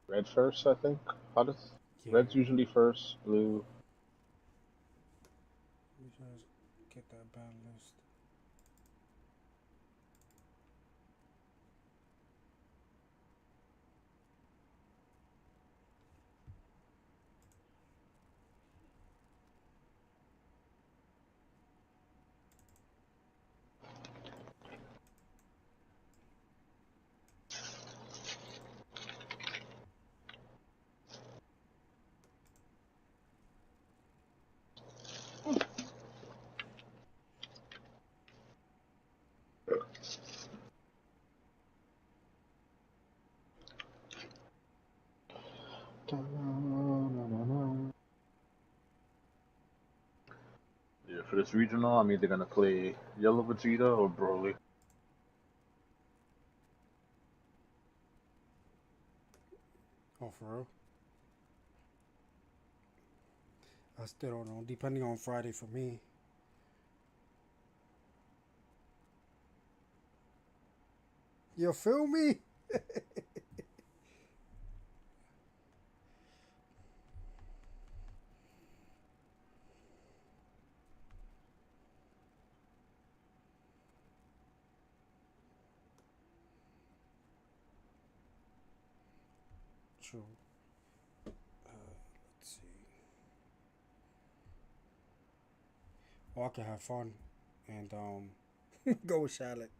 red first, I think. How does Yeah. red's usually first, blue. Let me just get that ban list. Yeah, for this regional, I'm either gonna play Yellow Vegeta or Broly. Oh, for real? I still don't know. Depending on Friday for me. You feel me? True. Let's see. Well, I can have fun and go with Charlotte.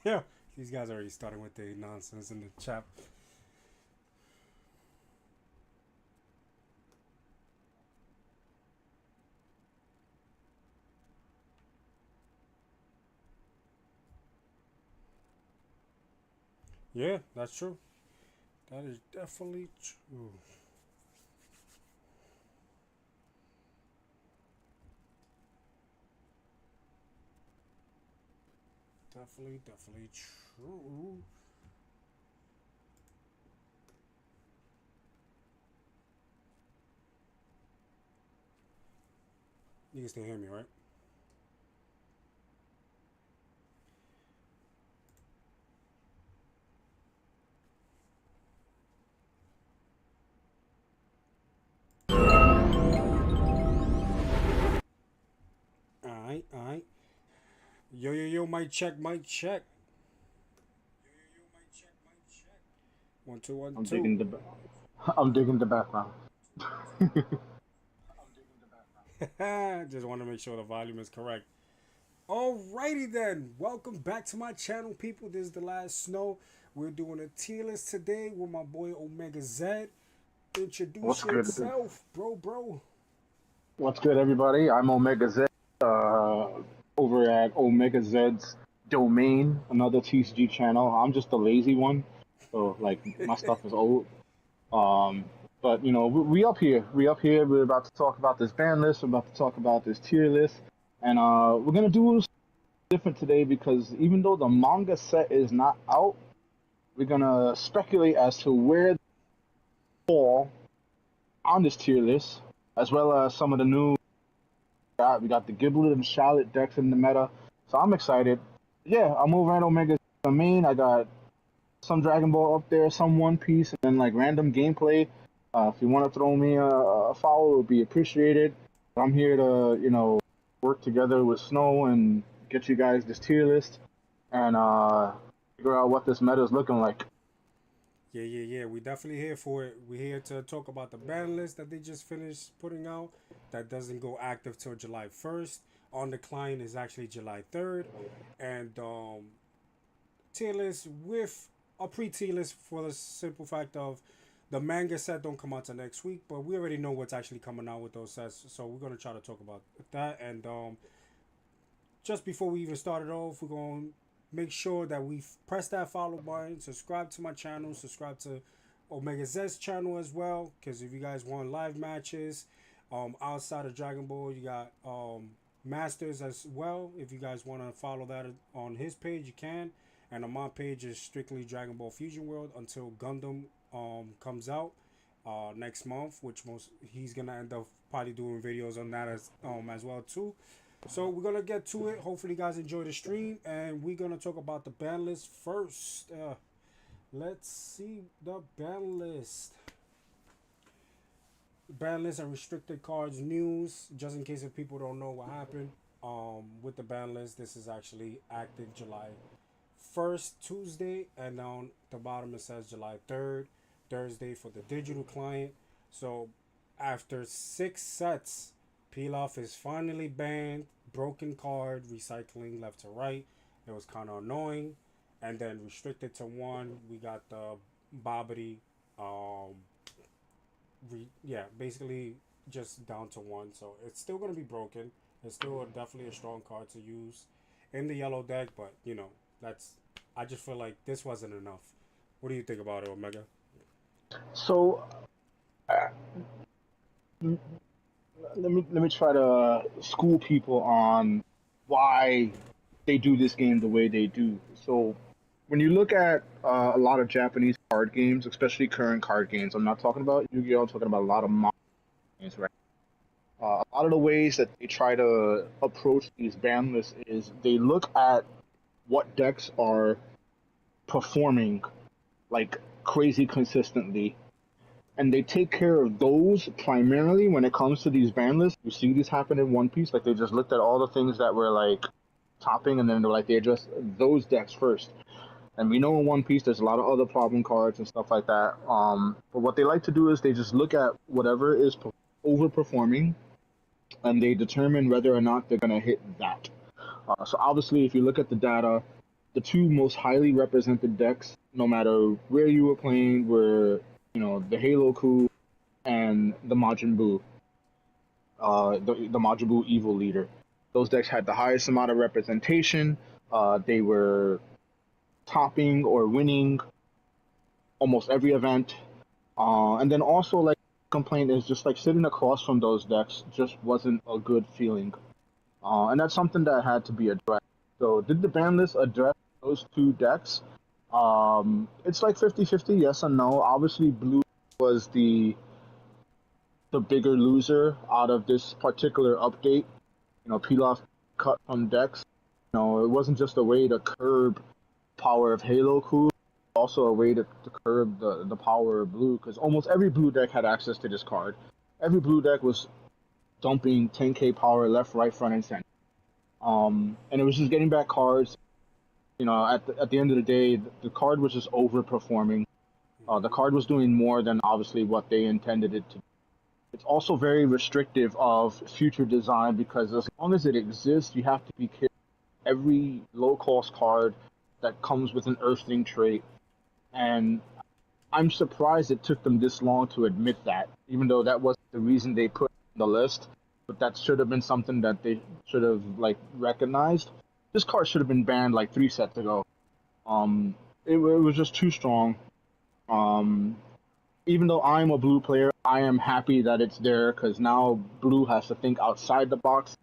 Yeah. These guys are already starting with the nonsense in the chat. Yeah, that's true. That is definitely true. Definitely true. You can still hear me, right? Alright, alright. Yo, mic check, mic check. 1 2 1 I'm 2. digging the I'm digging the background. Just want to make sure the volume is correct. Alrighty then, welcome back to my channel, people. This is the last snow. We're doing a tier list today with my boy OmegaZed. Introduce What's good? yourself, bro. What's good, everybody? I'm OmegaZed, over at OmegaZed's domain, another TCG channel. I'm just a lazy one, so like my stuff is old. Um, but we up here. We up here. We're about to talk about this ban list. We're about to talk about this tier list, and we're gonna do something different today because even though the manga set is not out, we're gonna speculate as to where they fall on this tier list, as well as some of the new. We got the Giblet and Charlotte decks in the meta, so I'm excited. Yeah, I'm over at Omega Domain. I got some Dragon Ball up there, some One Piece, and then like random gameplay. If you want to throw me a follow, it would be appreciated. I'm here to work together with Snow and get you guys this tier list and figure out what this meta is looking like. Yeah. We definitely here for it. We're here to talk about the ban list that they just finished putting out. That doesn't go active till July 1st. On the client is actually July 3rd, and tier list with a pre-tier list for the simple fact of the manga set don't come out till next week, but we already know what's actually coming out with those sets, so we're gonna try to talk about that. And just before we even start it off, we're gonna make sure that we press that follow button, subscribe to my channel, subscribe to OmegaZed's channel as well, because if you guys want live matches, outside of Dragon Ball, you got Masters as well. If you guys want to follow that on his page, you can. And on my page is strictly Dragon Ball Fusion World until Gundam comes out next month, which most he's gonna end up probably doing videos on that as well too. So we're gonna get to it. Hopefully, you guys enjoy the stream, and we're gonna talk about the ban list first. Let's see the ban list. Ban list and restricted cards news. Just in case if people don't know what happened with the ban list, this is actually active July 1st, Tuesday, and on the bottom it says July 3rd, Thursday for the digital client. So after 6 sets, peel off is finally banned. Broken card, recycling left to right. It was kind of annoying. And then restricted to one, we got the Bobbity. Yeah, basically just down to one. So it's still going to be broken. It's still definitely a strong card to use in the yellow deck, but that's. I just feel like this wasn't enough. What do you think about it, Omega? So uh, let me try to school people on why they do this game the way they do. So when you look at a lot of Japanese card games, especially current card games, I'm not talking about Yu-Gi-Oh. I'm talking about a lot of modern games, right? A lot of the ways that they try to approach these ban lists is they look at what decks are performing like crazy consistently, and they take care of those primarily when it comes to these ban lists. You see this happen in One Piece, like they just looked at all the things that were like topping, and then they're like they address those decks first. And we know in One Piece there's a lot of other problem cards and stuff like that. But what they like to do is they just look at whatever is overperforming, and they determine whether or not they're gonna hit that. So obviously, if you look at the data, the two most highly represented decks, no matter where you were playing, were the Halo Coup and the Majin Buu, the Majin Buu Evil Leader. Those decks had the highest amount of representation. They were topping or winning almost every event. And then also like complaint is just like sitting across from those decks just wasn't a good feeling. And that's something that had to be addressed. So did the ban list address those two decks? It's like 50-50, yes and no. Obviously blue was the bigger loser out of this particular update. Pilaf cut from decks. It wasn't just a way to curb power of Halo Coup, also a way to curb the power of blue, because almost every blue deck had access to this card. Every blue deck was dumping 10k power left, right, front, and center. And it was just getting back cards. At the end of the day, the card was just overperforming. The card was doing more than obviously what they intended it to. It's also very restrictive of future design because as long as it exists, you have to be careful. Every low cost card that comes with an Earthling trait, and I'm surprised it took them this long to admit that, even though that wasn't the reason they put on the list. But that should have been something that they should have like recognized. This card should have been banned like 3 sets ago. It was just too strong. Um, Even though I'm a blue player, I am happy that it's there because now blue has to think outside the box.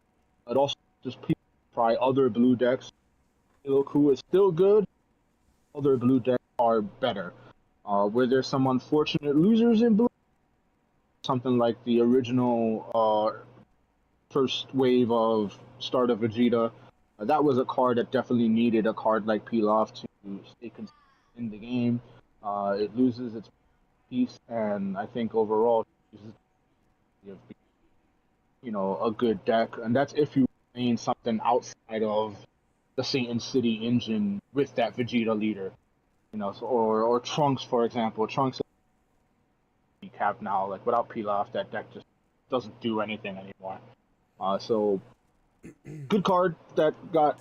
But also just people try other blue decks. Iloku is still good. Other blue decks are better. Where there's some unfortunate losers in blue, something like the original first wave of Start of Vegeta. That was a card that definitely needed a card like Pilaf to stay consistent in the game. It loses its piece, and I think overall, a good deck, and that's if you playing something outside of the Satan City engine with that Vegeta leader. So, or Trunks, for example. Trunks is cap now. Like without Pilaf, that deck just doesn't do anything anymore. So good card that got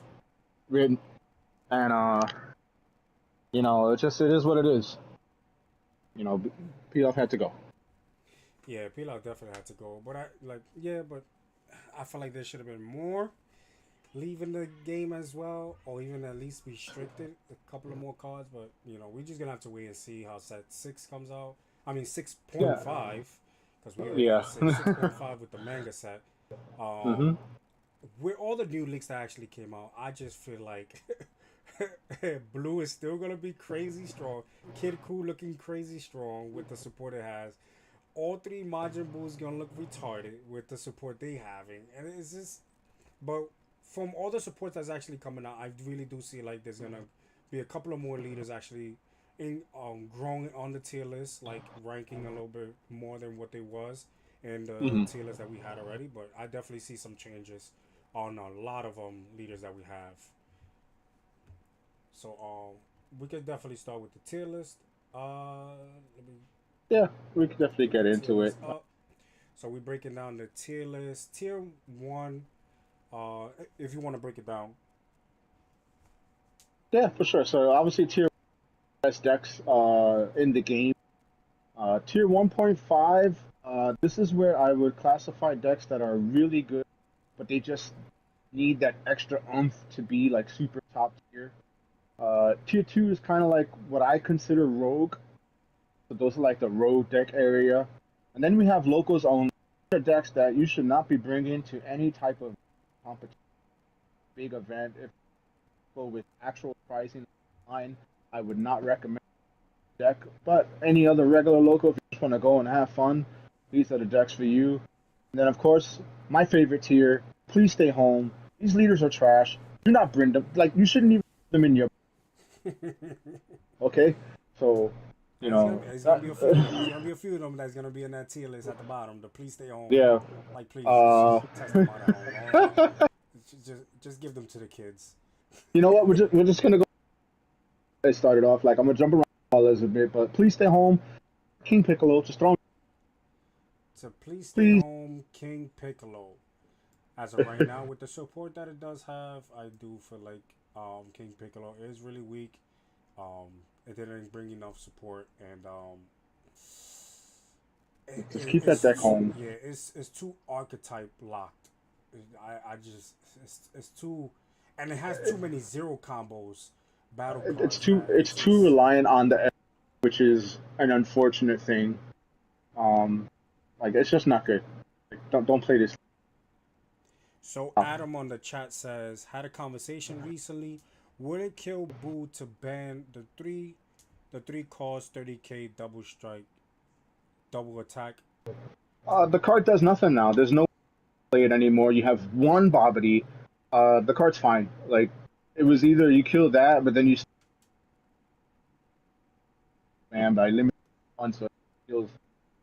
rid, and it is what it is. Pilaf had to go. Yeah, Pilar definitely had to go. But but I feel like there should have been more leaving the game as well, or even at least restricted a couple of more cards. But we're just gonna have to wait and see how set 6 comes out. I mean six point Yeah, five, because we already yeah. got six point five with the manga set. hmm With all the new leaks that actually came out, I just feel like Blue is still gonna be crazy strong. Kid Cool looking crazy strong with the support it has. All three Majin Buu's gonna look retarded with the support they having, and it's just. But from all the support that's actually coming out, I really do see like there's gonna be a couple of more leaders actually in growing on the tier list, like ranking a little bit more than what they was in the hmm tier list that we had already. But I definitely see some changes on a lot of leaders that we have. So we could definitely start with the tier list. Let me Yeah, we could definitely put get the tier into it. list up. So we're breaking down the tier list. Tier one, if you want to break it down. Yeah, for sure. So obviously tier best decks in the game. Tier 1.5. This is where I would classify decks that are really good, but they just need that extra oomph to be like super top tier. Tier 2 is kind of like what I consider rogue. So those are like the rogue deck area. And then we have locals only decks that you should not be bringing to any type of competition, big event. If you go with actual pricing line, I would not recommend deck. But any other regular local, if you just want to go and have fun, these are the decks for you. And then, of course, my favorite tier, please stay home. These leaders are trash. Do not bring them. Like, you shouldn't even put them in your. Okay? So, you And it's know, it's gonna be a few of them. It's gonna be a few of them that's gonna be in that tier list at the bottom. The please stay home. yeah. Like please Uh, just test them out at home. Just give them to the kids. you know what? We're just going to go. I started off. Like, I'm going to jump around a little bit, but please stay home. King Piccolo, just throw him. So please stay Please. home, King Piccolo. As of right now, with the support that it does have, I do feel like King Piccolo is really weak. Um, it didn't bring enough support, and Just keep that deck home. yeah, it's too archetype locked. I just it's too, and it has too many zero combos, battle It's cards too that it's it's too just. reliant on the, which is an unfortunate thing. Um, like it's just not good. Like, don't play this. So Adam on the chat says had a conversation recently. Would it kill Boo to ban the three cost 30k double strike double attack? The card does nothing now. There's no play it anymore. You have one Bobbity. The card's fine. Like it was either you kill that, but then you spam by limiting one, so it feels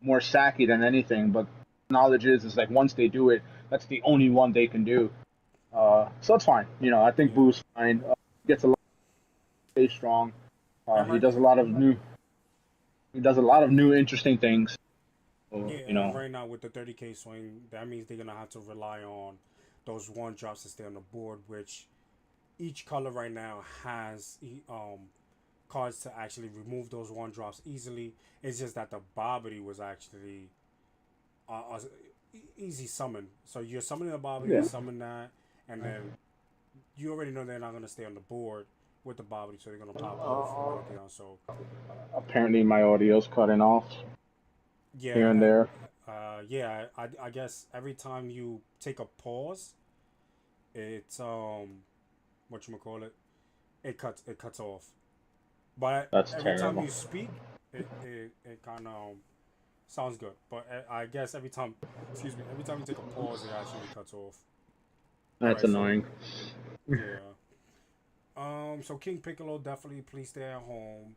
more sacky than anything. But knowledge is like once they do it, that's the only one they can do. So it's fine. I think Yeah, Boo's fine. Gets a lot, stays strong. and He right, does a lot of new. He does a lot of new interesting things. So, yeah, and right now with the 30k swing, that means they're gonna have to rely on those one drops to stay on the board, which each color right now has cards to actually remove those one drops easily. It's just that the Bobbity was actually easy summon. So you're summoning the Bobbity, you yeah. summon that, and then you already know they're not gonna stay on the board with the Bobbity, so they're gonna pop off or Uh, anything else. So apparently, my audio's cutting off here and yeah, there. yeah. I guess every time you take a pause, it's what you call it, it cuts off. But That's every time terrible. you speak, it kind of sounds good. But I guess excuse me, every time you take a pause, it actually cuts off. All That's right, so annoying. yeah. So King Piccolo definitely please stay at home.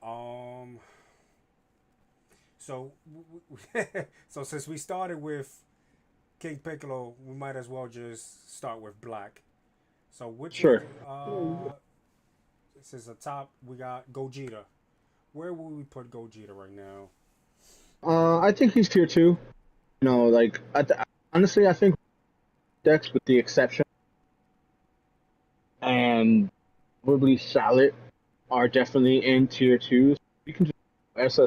Um, so so since we started with King Piccolo, we might as well just start with Black. So which is Sure. uh since the top we got Gogeta. Where will we put Gogeta right now? I think he's tier two. Like honestly, I think decks with the exception and probably Salad are definitely in tier two. You can just SS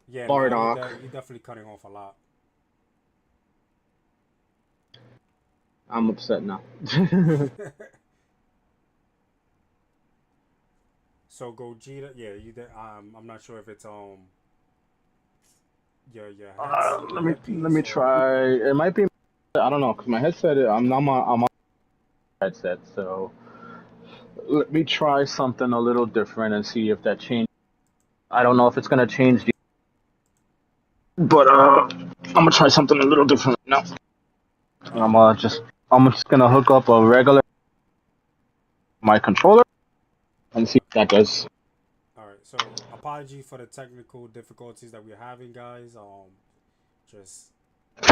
Yeah, no, Bardock. you definitely cutting off a lot. I'm upset now. So Gogeta, yeah, I'm not sure if it's Let your me let headpiece me or try. It might be. I don't know because my headset. I'm on headset, so let me try something a little different and see if that changes. I don't know if it's gonna change, but I'm gonna try something a little different now. all I'm right. just I'm just gonna hook up a regular my controller and see what that does. All right. So apology for the technical difficulties that we're having, guys. Just be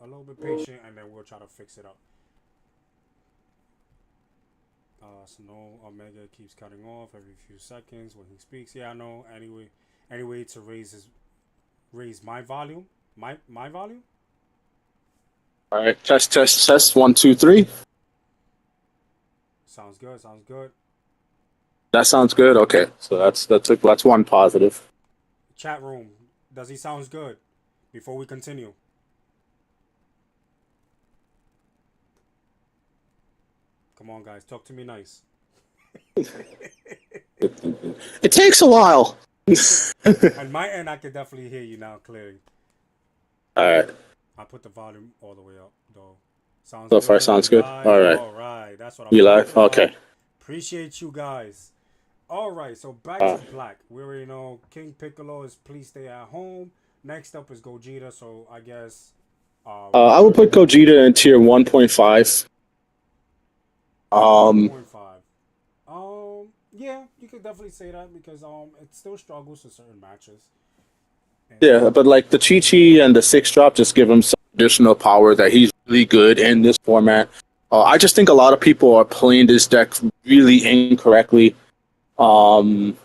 a little bit patient, and then we'll try to fix it up. So no, Omega keeps cutting off every few seconds when he speaks. Yeah, I know. Anyway, to raise my volume, my volume. All right, test, test, test. One, two, three. Sounds good. Sounds good. That sounds good. Okay, so that's one positive. Chat room. Does he sounds good? Before we continue. Come on, guys. Talk to me nice. It takes a while. On my end, I can definitely hear you now clearly. All right, I put the volume all the way up, though. Sounds so far good. sounds We good. live. All right, All right. That's what I'm we talking live. about. Okay. Appreciate you guys. All right. So back to Black. We already know King Piccolo is please stay at home. Next up is Gogeta. So I guess I would put Gogeta in tier 1.5. Um, 1.5. Yeah, you could definitely say that because it still struggles in certain matches. And yeah, but like the Chi Chi and the six drop just give him some additional power that he's really good in this format. I just think a lot of people are playing this deck really incorrectly. Um,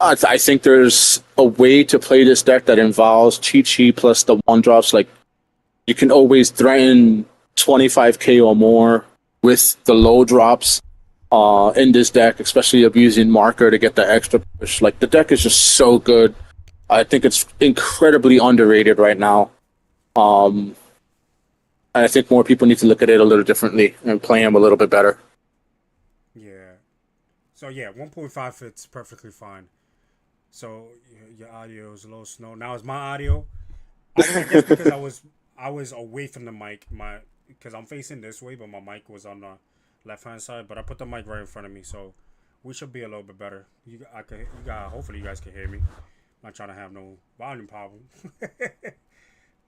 I think there's a way to play this deck that involves Chi Chi plus the one drops. Like you can always threaten 25k or more with the low drops in this deck, especially abusing marker to get the extra push. Like the deck is just so good. I think it's incredibly underrated right now. Um, and I think more people need to look at it a little differently and play him a little bit better. yeah. So yeah, 1.5 fits perfectly fine. So your audio is a little slow. Now is my audio. I guess because I was away from the mic, my because I'm facing this way, but my mic was on the left hand side. But I put the mic right in front of me, so we should be a little bit better. You got. Hopefully, you guys can hear me. I'm not trying to have no volume problem.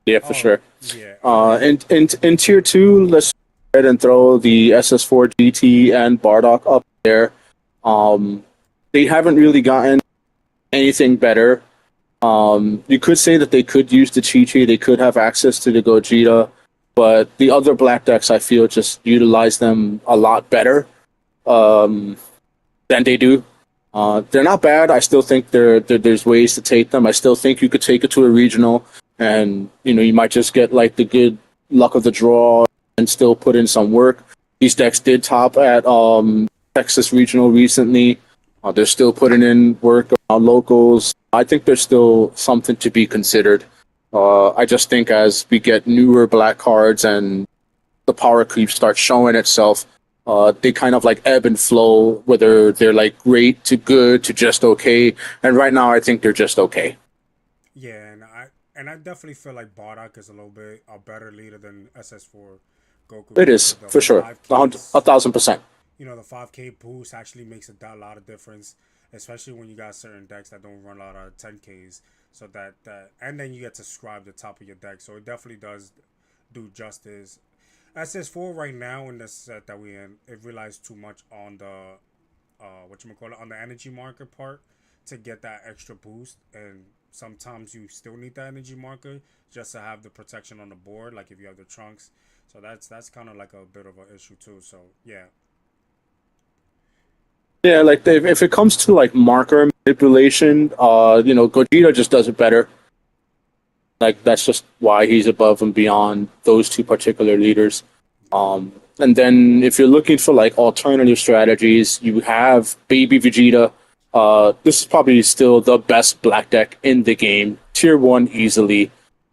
Yeah, for All right, sure. yeah. All right. In tier two, let's go ahead and throw the SS4 GT and Bardock up there. Um, they haven't really gotten anything better. You could say that they could use the Chi Chi, they could have access to the Gogeta, but the other black decks I feel just utilize them a lot better um, than they do. They're not bad. I still think there's ways to take them. I still think you could take it to a regional, and you might just get like the good luck of the draw and still put in some work. These decks did top at Texas Regional recently. They're still putting in work on locals. I think there's still something to be considered. I just think as we get newer black cards and the power creep starts showing itself, they kind of like ebb and flow, whether they're like great to good to just okay. And right now, I think they're just okay. Yeah, and I definitely feel like Bardock is a little bit a better leader than SS4 Goku It because is of the for sure, five a Ks. thousand percent. The 5K boost actually makes a lot of difference, especially when you got certain decks that don't run a lot of 10Ks. So and then you get to scribe the top of your deck. So it definitely does do justice. SS4 right now in the set that we in, it relies too much on the on the energy marker part to get that extra boost, and sometimes you still need that energy marker just to have the protection on the board, like if you have the trunks. So that's kind of like a bit of an issue too. So yeah, Yeah, like if it comes to like marker manipulation, Gogeta just does it better. Like that's just why he's above and beyond those two particular leaders. And then if you're looking for like alternative strategies, you have Baby Vegeta. This is probably still the best black deck in the game, tier one easily.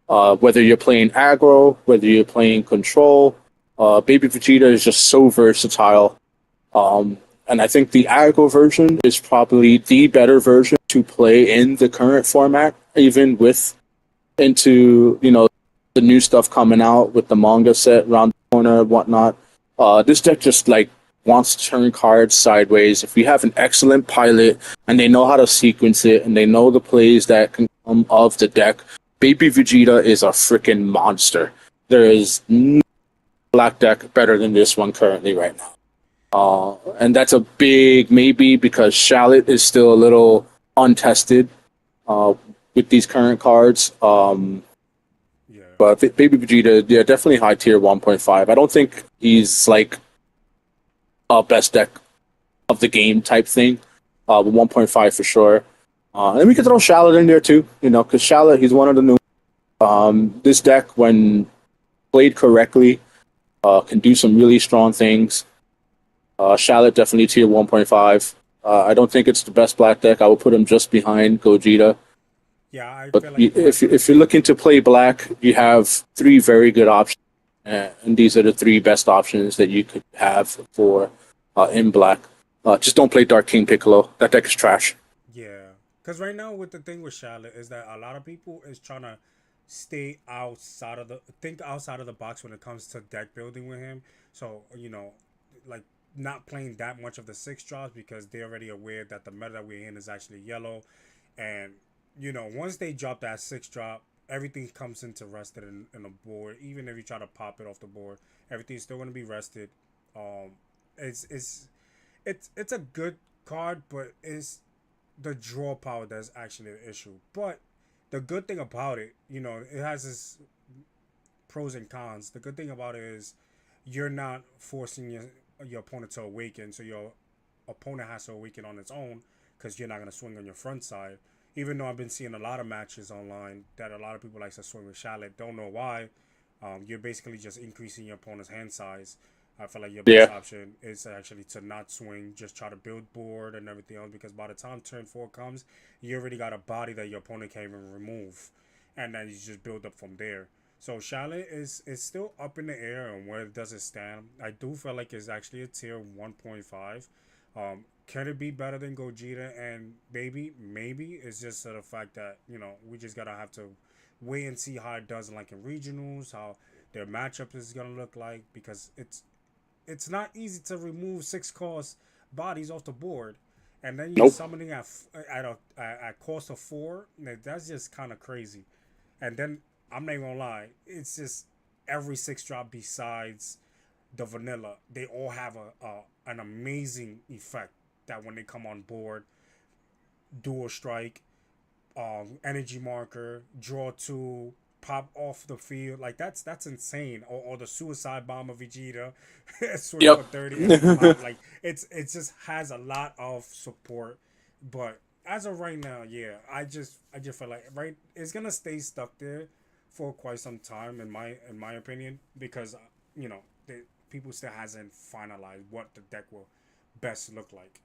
Whether you're playing aggro, whether you're playing control, Baby Vegeta is just so versatile. And I think the aggro version is probably the better version to play in the current format, even with into the new stuff coming out with the manga set around the corner and whatnot. This deck just like wants to turn cards sideways. If you have an excellent pilot and they know how to sequence it and they know the plays that can come of the deck, Baby Vegeta is a freaking monster. There is no black deck better than this one currently right now. And that's a big maybe because Shallot is still a little untested with these current cards. Yeah. But Baby Vegeta, yeah, definitely high tier 1.5. I don't think he's like a best deck of the game type thing. But 1.5 for sure. And we could throw Shallot in there too, because Shallot, he's one of the new. This deck, when played correctly, can do some really strong things. Shallot definitely tier 1.5. I don't think it's the best black deck. I would put him just behind Gogeta. Yeah, I But feel like if you're looking to play black, you have three very good options, and these are the three best options that you could have for in black. Just don't play Dark King Piccolo. That deck is trash. yeah, because right now with the thing with Charlotte is that a lot of people is trying to think outside of the box when it comes to deck building with him. So like not playing that much of the six drops because they're already aware that the meta that we're in is actually yellow, and once they drop that six drop, everything comes into rested in the board. Even if you try to pop it off the board, everything's still going to be rested. Um, it's a good card, but it's the draw power that's actually the issue. But the good thing about it, it has its pros and cons. The good thing about it is you're not forcing your opponent to awaken, so your opponent has to awaken on its own because you're not going to swing on your front side. Even though I've been seeing a lot of matches online that a lot of people like to swing with Charlotte, don't know why. You're basically just increasing your opponent's hand size. I feel like your best Yeah, option is actually to not swing, just try to build board and everything else. Because by the time turn 4 comes, you already got a body that your opponent can't even remove, and then you just build up from there. So Charlotte is still up in the air and where does it stand? I do feel like it's actually a tier 1.5. Can it be better than Gogeta and Baby? Maybe. It's just the fact that we just gotta have to wait and see how it does like in regionals, how their matchup is gonna look like because it's not easy to remove 6 cost bodies off the board, and then you're nope. summoning at cost of 4. That's just kind of crazy. And then I'm not even gonna lie, it's just every 6 drop besides the vanilla, they all have an amazing effect that when they come on board, dual strike, energy marker, draw 2, pop off the field. Like that's insane. Or the suicide bomb of Vegeta, swing for Yep. 30 and pop. Like it just has a lot of support. But as of right now, yeah, I just feel like it's gonna stay stuck there for quite some time in my opinion because the people still hasn't finalized what the deck will best look like.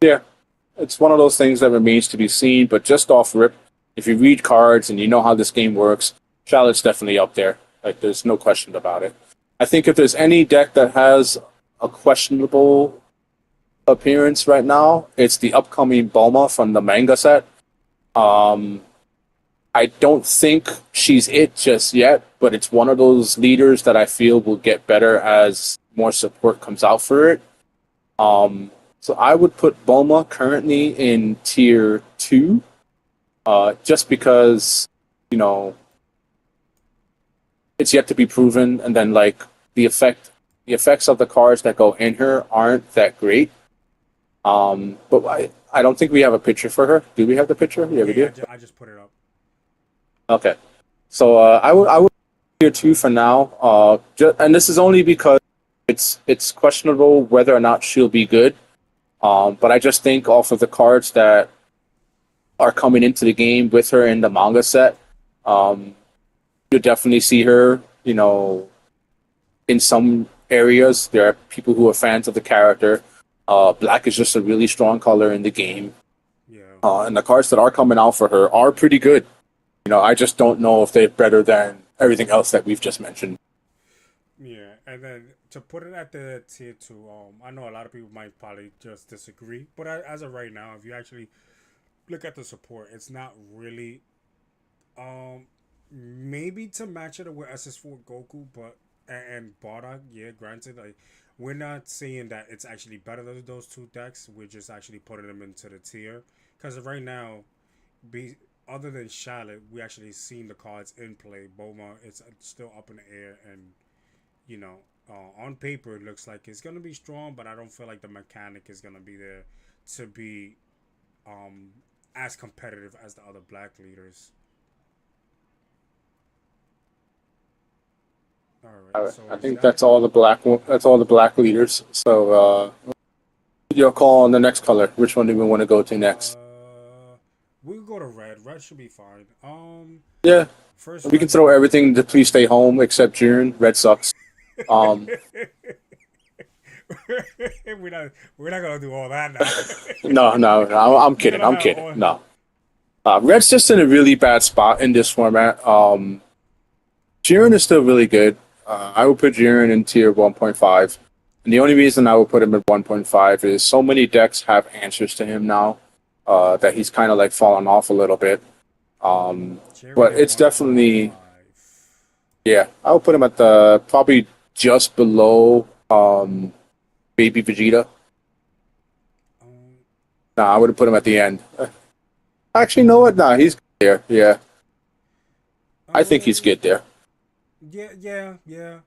Yeah, it's one of those things that remains to be seen. But just off rip, if you read cards and you know how this game works, Charlotte's definitely up there. Like there's no question about it. I think if there's any deck that has a questionable appearance right now, it's the upcoming Bulma from the manga set. Um, I don't think she's it just yet, but it's one of those leaders that I feel will get better as more support comes out for it. So I would put Bulma currently in tier 2, just because you know it's yet to be proven, and then like the effects of the cards that go in her aren't that great. But I don't think we have a picture for her. Do we have the picture? Yeah, Yeah, we yeah, do. I just put it up. Okay. So I would tier 2 for now. And this is only because it's questionable whether or not she'll be good. But I just think off of the cards that are coming into the game with her in the manga set, um, you'll definitely see her, in some areas. There are people who are fans of the character. Black is just a really strong color in the game. Yeah. And the cards that are coming out for her are pretty good. I just don't know if they're better than everything else that we've just mentioned. Yeah, and then to put it at the tier two, I know a lot of people might probably just disagree, but as of right now, if you actually look at the support, it's not really, maybe to match it with SS4 Goku, but and Bardock, yeah, granted, like we're not saying that it's actually better than those two decks. We're just actually putting them into the tier because right now, be other than Charlotte, we actually seen the cards in play. Boma, it's still up in the air, and you know, on paper, it looks like it's gonna be strong, but I don't feel like the mechanic is gonna be there to be um, as competitive as the other black leaders. All right, All right. so I is think that? that's all the black leaders. So your call on the next color. Which one do we want to go to next? We'll go to red. Red should be fine. Yeah, First we can red throw deck. everything to please stay home except Jiren. Red sucks. Um, We're not gonna do all that now. no, I'm We're kidding. gonna I'm have kidding. all. No, Red's just in a really bad spot in this format. Jiren is still really good. I would put Jiren in tier 1.5. And the only reason I would put him at 1.5 is so many decks have answers to him now that he's kind of like fallen off a little bit. Cheering But at it's definitely, 1.5. yeah, I would put him at the probably just below Baby Vegeta. Um, Nah, I would have put him at the end. Actually, you know what? Nah, he's good there. Yeah, I think he's um, good there. yeah.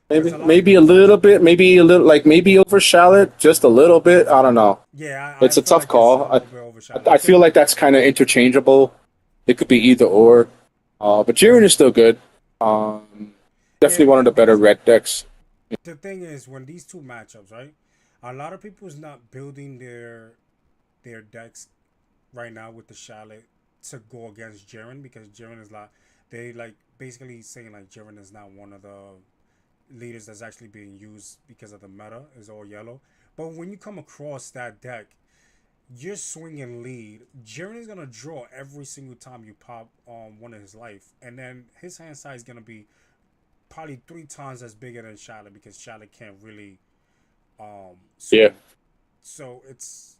Because Maybe a lot of maybe a people little actually bit, put. maybe a little like maybe over Charlotte, just a little bit. I don't know. Yeah, I It's a feel tough like it's a call. little bit overshadowed. I Because feel like that's kind of interchangeable. It could be either or. But Jiren is still good. Um, yeah, Definitely one of the better because red decks. the thing is, when these two matchups, right? A lot of people is not building their decks right now with the Charlotte to go against Jiren because Jiren is like they like basically saying like Jiren is not one of the leaders that's actually being used because of the meta is all yellow. But when you come across that deck, you're swinging lead. Jiren is gonna draw every single time you pop on one of his life, and then his hand size is gonna be probably 3 times as bigger than Charlotte because Charlotte can't really Yeah. swing. So it's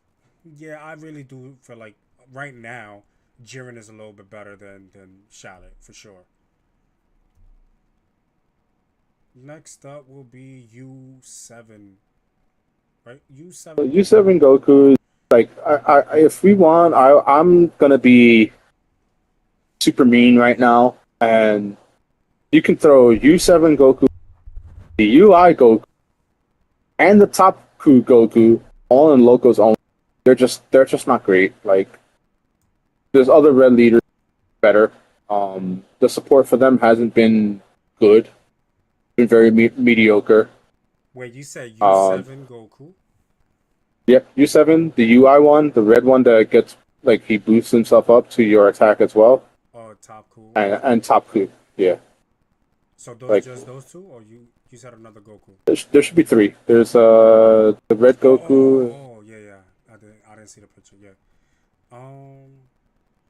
yeah, I really do feel like right now Jiren is a little bit better than Charlotte for sure. Next up will be U7, right? U7 Goku. U7 Goku, like, if we want, I'm gonna be super mean right now, and you can throw U7 Goku, the UI Goku, and the top Ku Goku all in locals only. They're just not great. Like, there's other red leaders better. The support for them hasn't been good. Been very mediocre. Wait, you said Um, U7 Goku? yep, U7, the UI one, the red one that gets like he boosts himself up to your attack as well, Or Top Cool? and top Ku. Yeah, So those like just those two, or you said another Goku? there should be three. There's the red Goku. Yeah. I didn't see the picture. Yeah.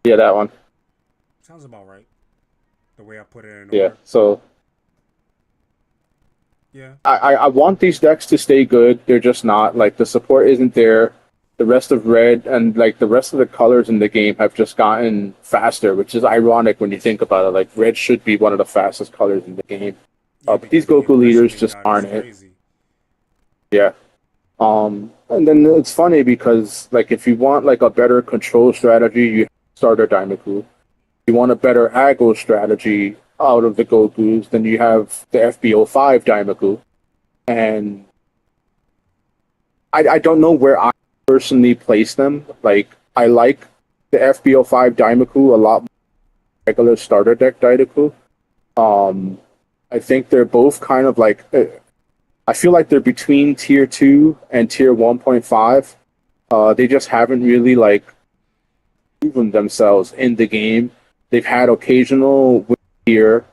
Yeah, that one. Sounds about right. The way I put it in Yeah. order. So Yeah. I want these decks to stay good. They're just not. Like, the support isn't there. The rest of red and like the rest of the colors in the game have just gotten faster, which is ironic when you think about it. Like, red should be one of the fastest colors in the game. Yeah, But these because the Goku leaders aggression in just that is aren't it. crazy. Yeah. And then it's funny because, like, if you want like a better control strategy, you start a Daimaku. If you want a better aggro strategy out of the Gokus, then you have the FBO5 Daimaku. And I don't know where I personally place them. Like, I like the FBO5 Daimaku a lot more than regular starter deck Daimaku. Um, I think they're both kind of like, I feel like they're between tier 2 and tier 1.5. They just haven't really like proven themselves in the game. They've had occasional wins here,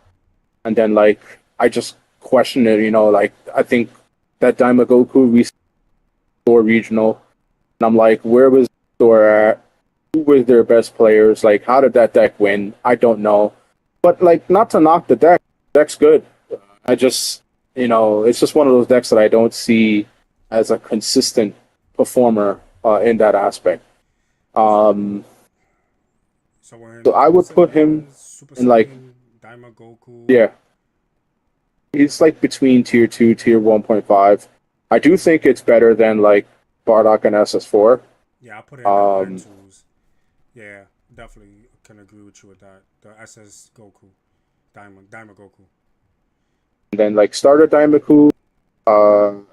and then like I just question it. Like I think that Daimagoku restore regional, and I'm like, where was store at? Who were their best players? Like, how did that deck win? I don't know. But like, not to knock the deck. The deck's good. I just, it's just one of those decks that I don't see as a consistent performer in that aspect. Um, So so when I would put him Super in like, Saiyan, Daima Goku. yeah, he's like between tier two, tier 1.5. I do think it's better than like Bardock and SS4. Yeah, I put it in the Um, Lentils. Yeah, definitely can agree with you with that. The SS Goku, Daima Goku. and then like starter Daimaku, uh, Um,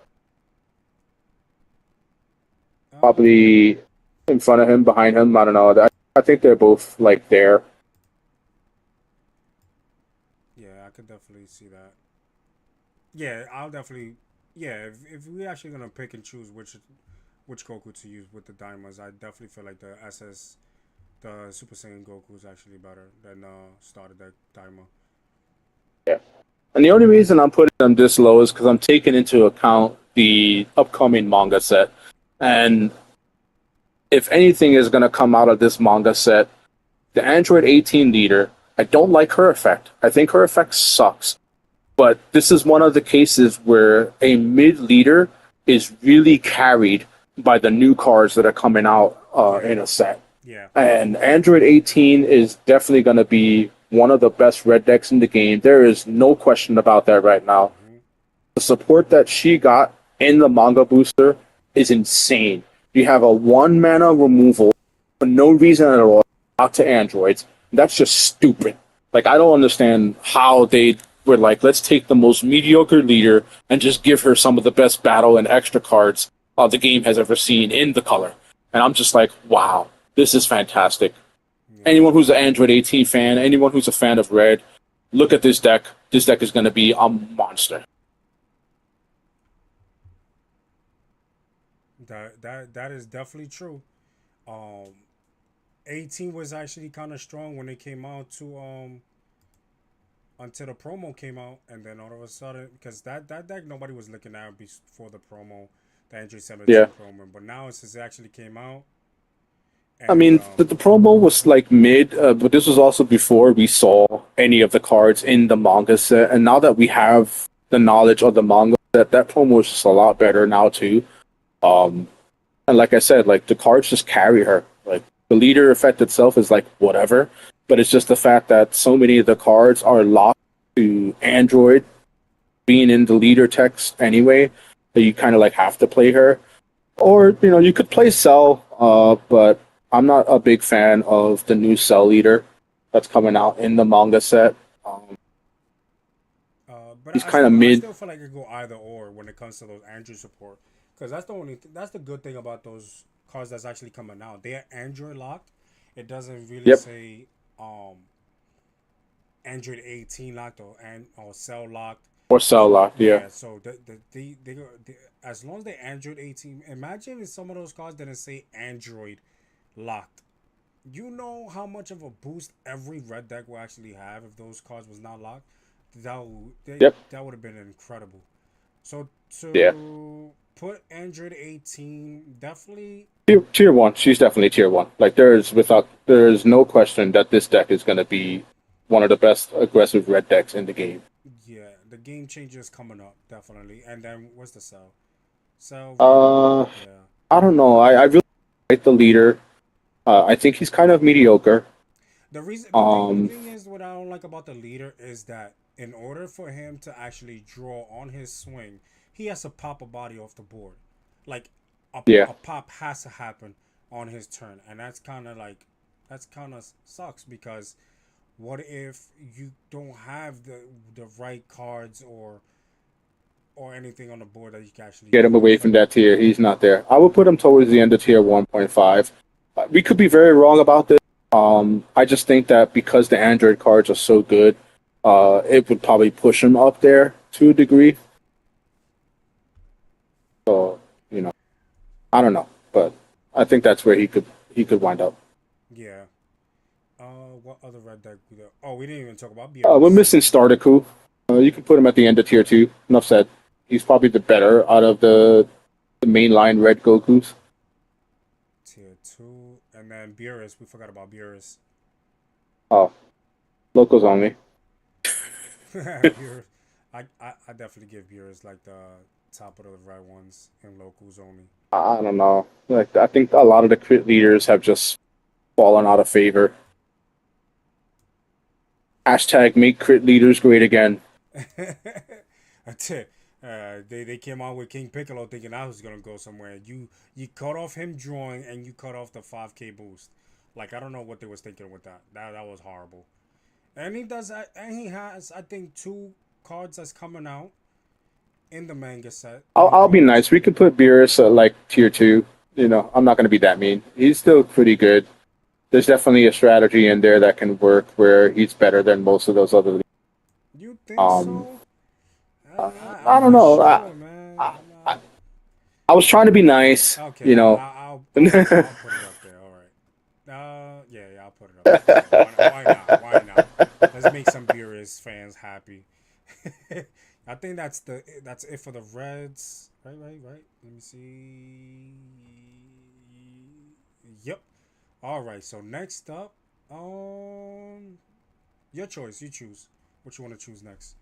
probably in front of him, behind him. I don't know. I think they're both like there. yeah, I could definitely see that. Yeah, I'll definitely. Yeah, if we actually gonna pick and choose which Goku to use with the Daimas, I definitely feel like the Super Saiyan Goku is actually better than started that Daima. Yeah. And the only reason I'm putting them this low is because I'm taking into account the upcoming manga set. And if anything is going to come out of this manga set, the Android 18 leader, I don't like her effect. I think her effect sucks. But this is one of the cases where a mid leader is really carried by the new cards that are coming out Yeah, in a set. yeah. And Android 18 is definitely going to be one of the best red decks in the game. There is no question about that right now. Hmm. The support that she got in the manga booster is insane. You have a one mana removal for no reason at all out to androids. That's just stupid. Like I don't understand how they were like, let's take the most mediocre leader and just give her some of the best battle and extra cards the game has ever seen in the color. And I'm just like, wow, this is fantastic. Yeah. Anyone who's an Android 18 fan, anyone who's a fan of Red, look at this deck. This deck is going to be a monster. That is definitely true. Um, 18 was actually kind of strong when it came out to until the promo came out, and then all of a sudden, because that deck nobody was looking at before the promo, the Android Yeah. 17 promo, but now since it actually came out, I and mean, the promo was like mid, but this was also before we saw any of the cards in the manga set. And now that we have the knowledge of the manga set, that promo is just a lot better now too. Um, and like I said, like the cards just carry her. Like the leader effect itself is like whatever, but it's just the fact that so many of the cards are locked to Android being in the leader text anyway that you kind of like have to play her. Or you could play Cell, but I'm not a big fan of the new Cell leader that's coming out in the manga set. Um, but he's kind of I mid. still feel like it go either or when it comes to those Android support, because that's the good thing about those cards that's actually coming out. They are Android locked. It doesn't really Yep, say um Android 18 locked or cell locked. or Cell locked. Yeah, Yeah, so as long as they Android 18, imagine if some of those cards didn't say Android locked. You know how much of a boost every red deck will actually have if those cards was not locked. yep, That would have been incredible. So yeah. to put Android 18, definitely. Tier one. She's definitely tier one. Like there is no question that this deck is going to be one of the best aggressive red decks in the game. Yeah, the game changer is coming up definitely. And then what's the cell? Cell, Uh, yeah. I don't know. I really like the leader. I think he's kind of mediocre. The Um, thing is, what I don't like about the leader is that in order for him to actually draw on his swing, he has to pop a body off the board. Like yeah. a pop has to happen on his turn, and that's kind of sucks because what if you don't have the right cards or anything on the board that you can actually Get him use away for from that? that tier. He's not there. I would put him towards the end of tier 1.5. We could be very wrong about this. I just think that because the Android cards are so good, it would probably push him up there to a degree. So, you know, I don't know. But I think that's where he could wind up. Yeah. What other red deck we got? Oh, we didn't even talk about We're Beerus. missing Stardaku. You can put him at the end of tier two. Enough said. He's probably the better out of the mainline red Gokus. Tier 2. And then Beerus. We forgot about Beerus. Oh, locals only. Beerus. I definitely give Beerus like the top of the red ones in locals only. I don't know. Like I think a lot of the crit leaders have just fallen out of favor. Hashtag make crit leaders great again. That's it. They came out with King Piccolo thinking I was gonna go somewhere. You cut off him drawing and you cut off the 5K boost. Like I don't know what they was thinking with that. That was horrible. And he does that, and he has I think two cards that's coming out in the manga set. I'll be nice. We could put Beerus at like tier two. I'm not going to be that mean. He's still pretty good. There's definitely a strategy in there that can work where he's better than most of those other. You think Um, so? I don't know. Sure, man. I was trying to be nice. Okay, I'll put it up there. All right. Yeah, I'll put it up there. Why not? Why not? Let's make some Beerus fans happy. I think that's it for the Reds. Right. Let me see. Yep. All right. So next up, your choice. You choose. What you want to choose next?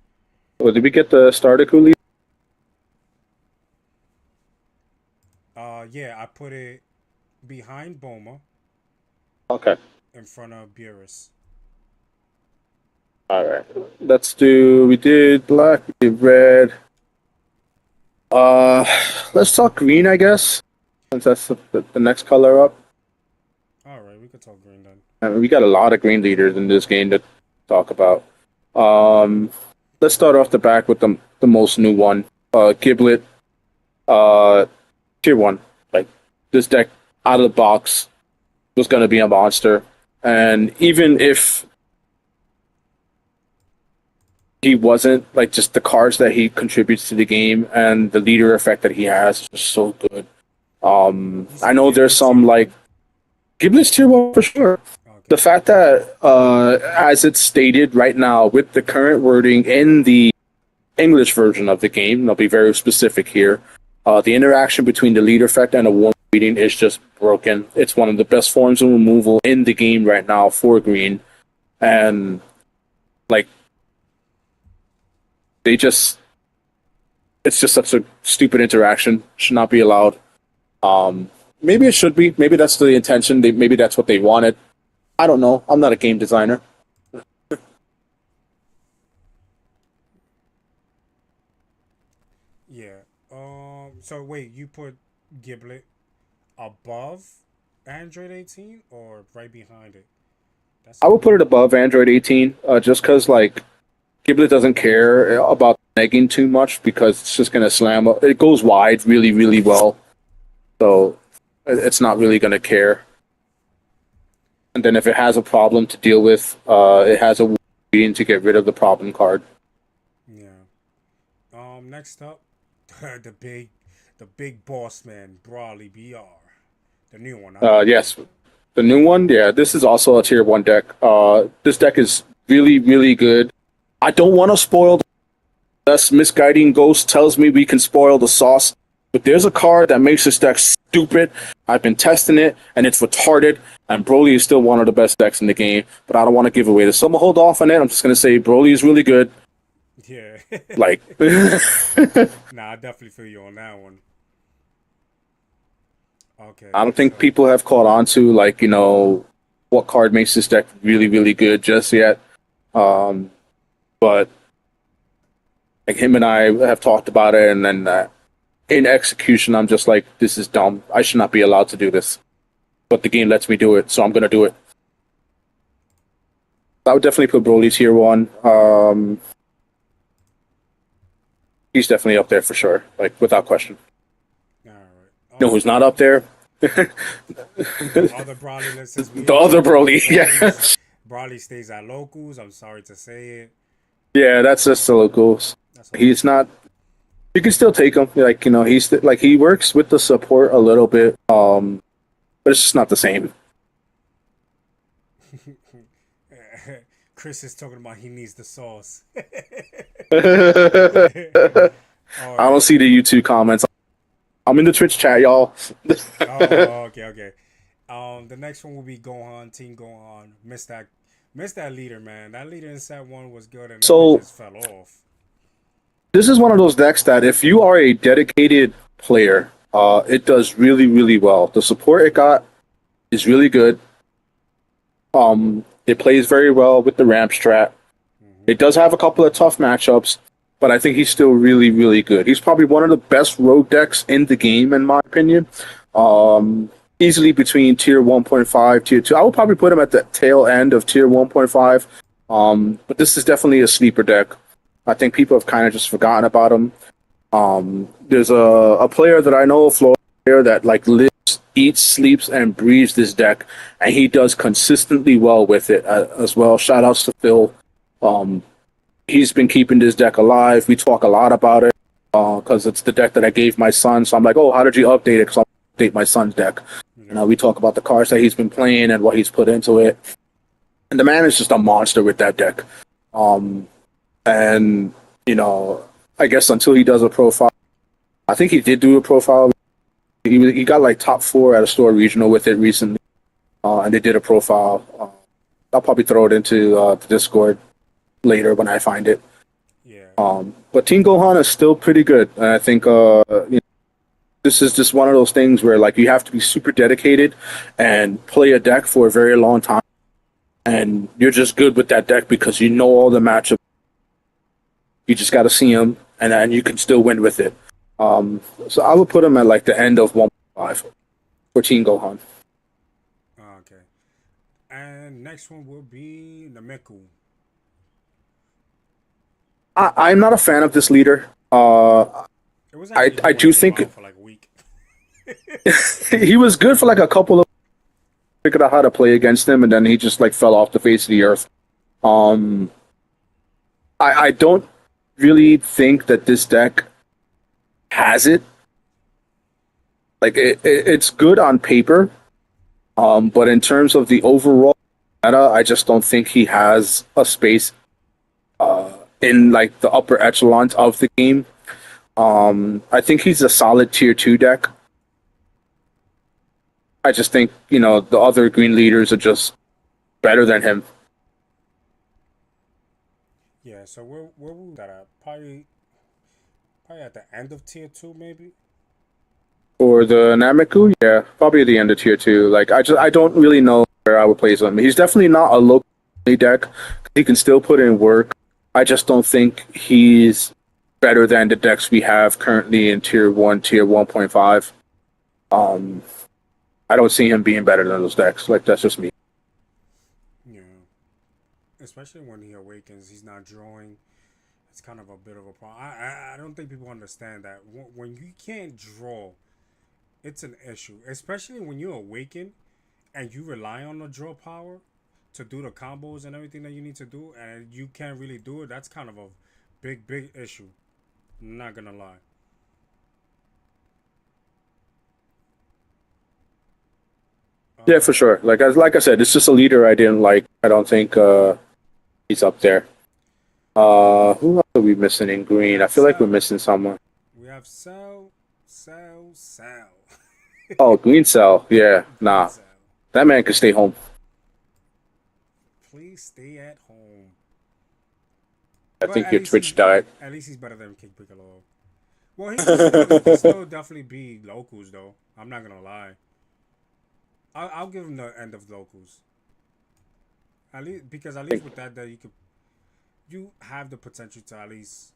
Well, did we get the Stardaku lead? Yeah, I put it behind Boma Okay. in front of Beerus. All right. We did black, we did red. Uh, let's talk green, I guess, since that's the next color up. All right, we could talk green then. I mean, we got a lot of green leaders in this game to talk about. Um, let's start off the back with the most new one, Giblet, uh, tier one. Like this deck out of the box was gonna be a monster, and even if he wasn't, like, just the cards that he contributes to the game and the leader effect that he has is just so good. I know there's some like Giblet's tier one for sure. The Okay. fact that, as it's stated right now, with the current wording in the English version of the game, and I'll be very specific here, the interaction between the leader effect and a warm reading is just broken. It's one of the best forms of removal in the game right now for green, and like they just it's just such a stupid interaction. Should not be allowed. Maybe it should be. Maybe that's the intention. Maybe that's what they wanted. I don't know. I'm not a game designer. Yeah. So wait, you put Giblet above Android 18 or right behind it? That's I would put it above Android 18, just because like Giblet doesn't care about negging too much because it's just gonna slam. It goes wide really, really well, so it's not really gonna care. And then if it has a problem to deal with, it has a reading to get rid of the problem card. yeah. Next up, the big boss man, Brawly BR, the new one. Yes, the new one. Yeah, this is also a tier one deck. This deck is really, really good. I don't want to spoil. Unless Misguiding Ghost tells me we can spoil the sauce. But there's a card that makes this deck stupid. I've been testing it, and it's retarded. And Broly is still one of the best decks in the game. But I don't want to give away this. So I'm going to hold off on it. I'm just going to say Broly is really good. Yeah. Like, Nah, I definitely feel you on that one. Okay. I don't think So, people have caught on to, like, what card makes this deck really, really good just yet. But like him and I have talked about it, and then in execution, I'm just like, this is dumb. I should not be allowed to do this. But the game lets me do it, so I'm going to do it. I would definitely put Broly tier one. He's definitely up there for sure, like without question. all right. You know who's not up there? Other Brawly lists as we The other Broly, yeah. Brawly stays at locals. I'm sorry to say it. Yeah, that's just the locals. That's all. He's not. You can still take him. Like, he's like, he works with the support a little bit. but it's just not the same. Chris is talking about he needs the sauce. I All don't right. see the YouTube comments. I'm in the Twitch chat, y'all. Oh, okay, okay. The next one will be Gohan, Team Gohan. Missed that leader, man. That leader in set one was good, and then it So just fell off. this is one of those decks that if you are a dedicated player, it does really, really well. The support it got is really good. It plays very well with the ramp strat. Hmm. It does have a couple of tough matchups, but I think he's still really, really good. He's probably one of the best rogue decks in the game, in my opinion. Easily between tier 1.5, tier 2. I would probably put him at the tail end of tier 1.5. But this is definitely a sleeper deck. I think people have kind of just forgotten about him. There's a player that I know, a Florida player, that like lives, eats, sleeps, and breathes this deck, and he does consistently well with it as well. Shout outs to Phil. Um, he's been keeping this deck alive. We talk a lot about it because it's the deck that I gave my son. So I'm like, oh, how did you update it? Because I'll update my son's deck. Yeah. We talk about the cards that he's been playing and what he's put into it. And the man is just a monster with that deck. And I guess until he does a profile, I think he did do a profile. He got like top 4 at a store regional with it recently, and they did a profile. I'll probably throw it into the Discord later when I find it. Yeah. But Team Gohan is still pretty good. And I think this is just one of those things where like you have to be super dedicated and play a deck for a very long time, and you're just good with that deck because you know all the matchups. You just got to see him, and then you can still win with it. So I would put him at like the end of 1.5 for Team Gohan. Okay. And next one will be Nameku. I'm not a fan of this leader. It was I actually good when do it came think out for like a week. he was good for like a couple of figured out how to play against him, and then he just like fell off the face of the earth. Um, I don't really think that this deck has it. Like it's good on paper, but in terms of the overall meta, I just don't think he has a space in like the upper echelons of the game. I think he's a solid tier 2 deck. I just think, the other green leaders are just better than him. Yeah, so where we that at? Probably at the end of tier 2, maybe. For the Nameku, yeah, probably the end of tier 2. Like I don't really know where I would place him. He's definitely not a local deck. He can still put in work. I just don't think he's better than the decks we have currently in tier 1, tier 1.5. I don't see him being better than those decks. Like that's just me. Yeah. Especially when he awakens, he's not drawing. It's kind of a bit of a problem. I don't think people understand that when you can't draw, it's an issue. Especially when you awaken and you rely on the draw power to do the combos and everything that you need to do, and you can't really do it. That's kind of a big issue. I'm not gonna lie. Yeah, for sure. Like I said, it's just a leader I didn't like. I don't think he's up there. Who else are we missing in green? I feel like we're missing someone. We have Cell. Oh, Green Cell. Yeah, Green nah. Cell. That man could stay home. Please stay at home. I But think your Twitch died. at least he's better than King Piccolo. Well, he can still definitely be locals though. I'm not gonna lie. I'll give him the end of locals. At least because at least with that you have the potential to at least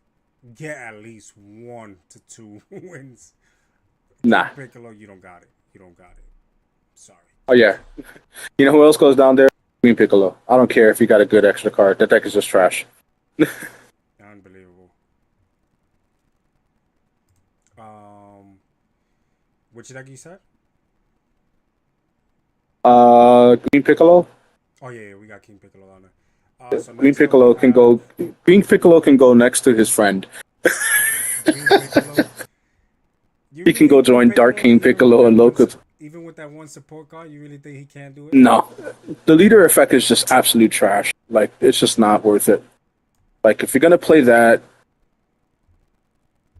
get at least 1 to 2 wins. Nah. Piccolo, you don't got it. You don't got it. Sorry. Oh yeah. You know who else goes down there? Green Piccolo. I don't care if you got a good extra card. That deck is just trash. Unbelievable. Which deck you said? Green Piccolo. Oh yeah, we got King Piccolo on there. So Green next up Piccolo we can have go. Green Piccolo can go next to his friend. Green Piccolo. He can go join Dark King Piccolo and Locust. Even with that one support card, you really think he can't do it? No, the leader effect is just absolute trash. Like it's just not worth it. Like if you're gonna play that,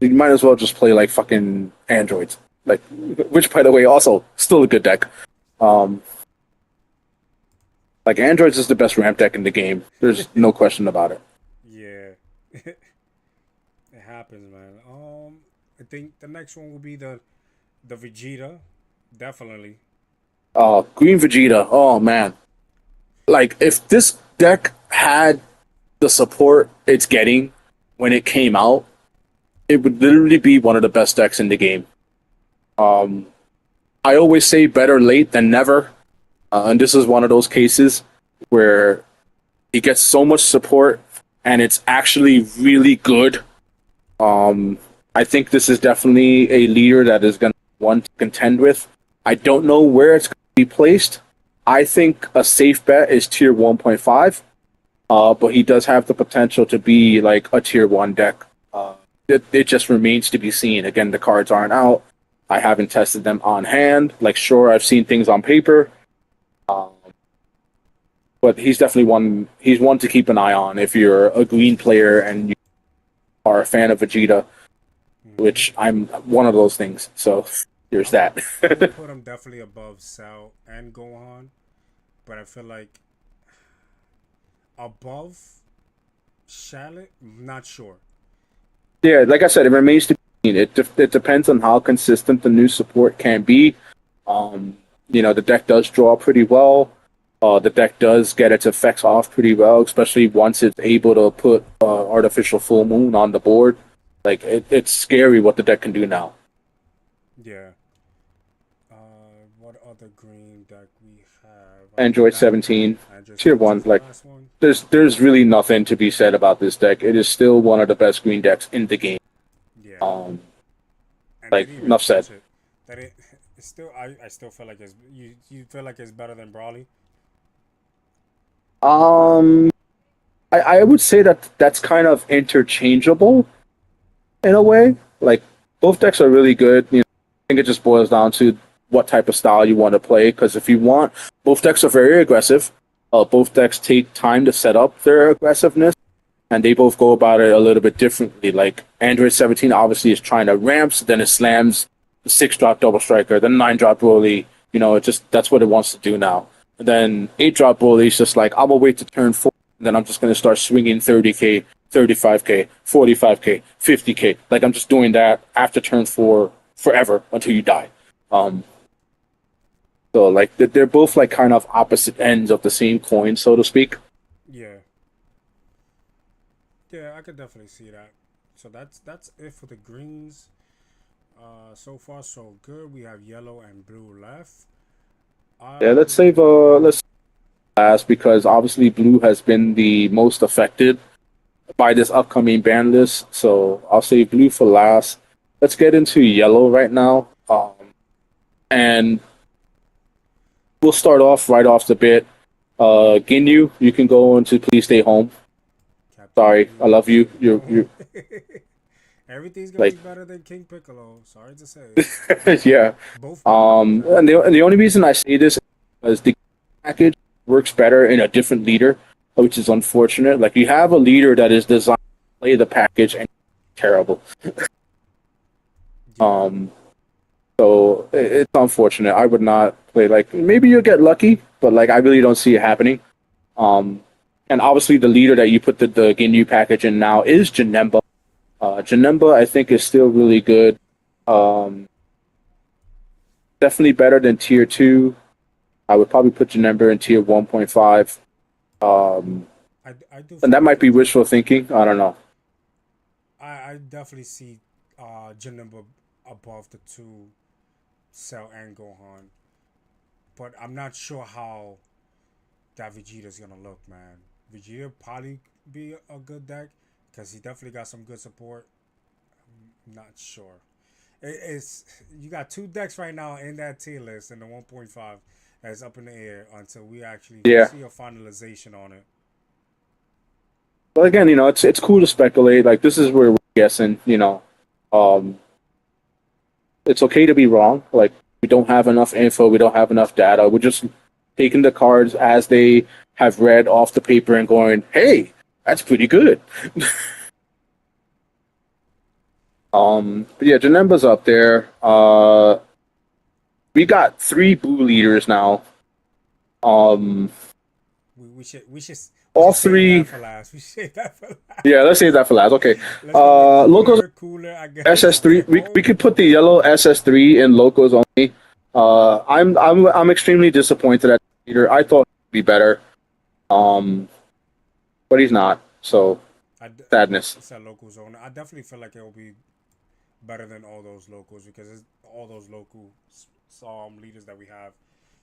you might as well just play like fucking androids. Like, which by the way, also still a good deck. Um, like androids is the best ramp deck in the game. There's no question about it. Yeah, it happens, man. I think the next one will be the Vegeta, definitely. Green Vegeta. Oh man, like if this deck had the support it's getting when it came out, it would literally be one of the best decks in the game. Um, I always say better late than never, and this is one of those cases where he gets so much support and it's actually really good. Um, I think this is definitely a leader that is going to want to contend with. I don't know where it's going to be placed. I think a safe bet is tier 1.5, but he does have the potential to be like a tier 1 deck. It just remains to be seen. Again, the cards aren't out. I haven't tested them on hand. Like, sure, I've seen things on paper, um, but he's definitely one. He's one to keep an eye on if you're a green player and you are a fan of Vegeta, Hmm. which I'm one of those things. So there's that. I would put him definitely above Cell and Gohan, but I feel like above Charlotte, not sure. Yeah, like I said, it remains to be seen. It depends on how consistent the new support can be. The deck does draw pretty well. The deck does get its effects off pretty well, especially once it's able to put artificial full moon on the board. Like it's scary what the deck can do now. Yeah. What other green deck we have? I think Android that 17, Android tier 17 one. is the Like last one. there's really nothing to be said about this deck. It is still one of the best green decks in the game. Yeah. Um, And they like didn't even enough said. touch it. That it's still I still feel like you feel like it's better than Brawly. Um, I would say that that's kind of interchangeable in a way. Like both decks are really good. I think it just boils down to what type of style you want to play. Because if you want, both decks are very aggressive. Both decks take time to set up their aggressiveness, and they both go about it a little bit differently. Like Android 17 obviously is trying to ramps, then it slams the 6-drop double striker, then 9-drop bully. It just that's what it wants to do now. And then 8-drop bully is just like I'm gonna wait to turn 4, and then I'm just gonna start swinging 30k, 35k, 45k, 50k. Like I'm just doing that after turn 4 forever until you die. Um, so like they're both like kind of opposite ends of the same coin, so to speak. Yeah. Yeah, I could definitely see that. So that's it for the greens. So far so good. We have yellow and blue left. Yeah, let's Um, save let's last because obviously blue has been the most affected by this upcoming ban list. So I'll save blue for last. Let's get into yellow right now. And we'll start off right off the bit. Ginyu, you can go into please stay home. Captain Sorry, I Ginyu, love you. please You're go you home. Everything's gonna be like better than King Piccolo. Sorry to say. yeah. Both Piccolos, And the actually. only reason I say this is the package works better in a different leader, which is unfortunate. Like you have a leader that is designed to play the package and terrible. Yeah. Um, so it's unfortunate. I would not play like maybe you'll get lucky, but like I really don't see it happening. Um, and obviously the leader that you put the Ginyu package in now is Janemba. Janemba I think is still really good. Um, Definitely better than tier 2. I would probably put Janemba in tier 1.5. Um, I do and feel that like might be wishful thinking. I don't know. I definitely see Janemba above the two Cell and Gohan. But I'm not sure how that Vegeta's gonna look, man. Vegeta probably be a good deck because he definitely got some good support. I'm not sure. It's you got two decks right now in that tier list in the 1.5 that's up in the air until we actually Yeah. see a finalization on it. But again, it's cool to speculate. Like this is where we're guessing. Um, it's okay to be wrong. Like We don't have enough info. We don't have enough data. We're just taking the cards as they have read off the paper and going, "Hey, that's pretty good." But yeah, Janemba's up there. We got 3 Boo leaders now. Um, We should all save that three. for last. We should save that for last. Yeah, let's save that for last. Okay. Let's go with Locals cooler. I guess. SS3. We could put the yellow SS3 in locals only. I'm extremely disappointed at the leader. I thought he'd be better. But he's not. So sadness. It's a local zone. I definitely feel like it will be better than all those locals because it's all those local leaders that we have.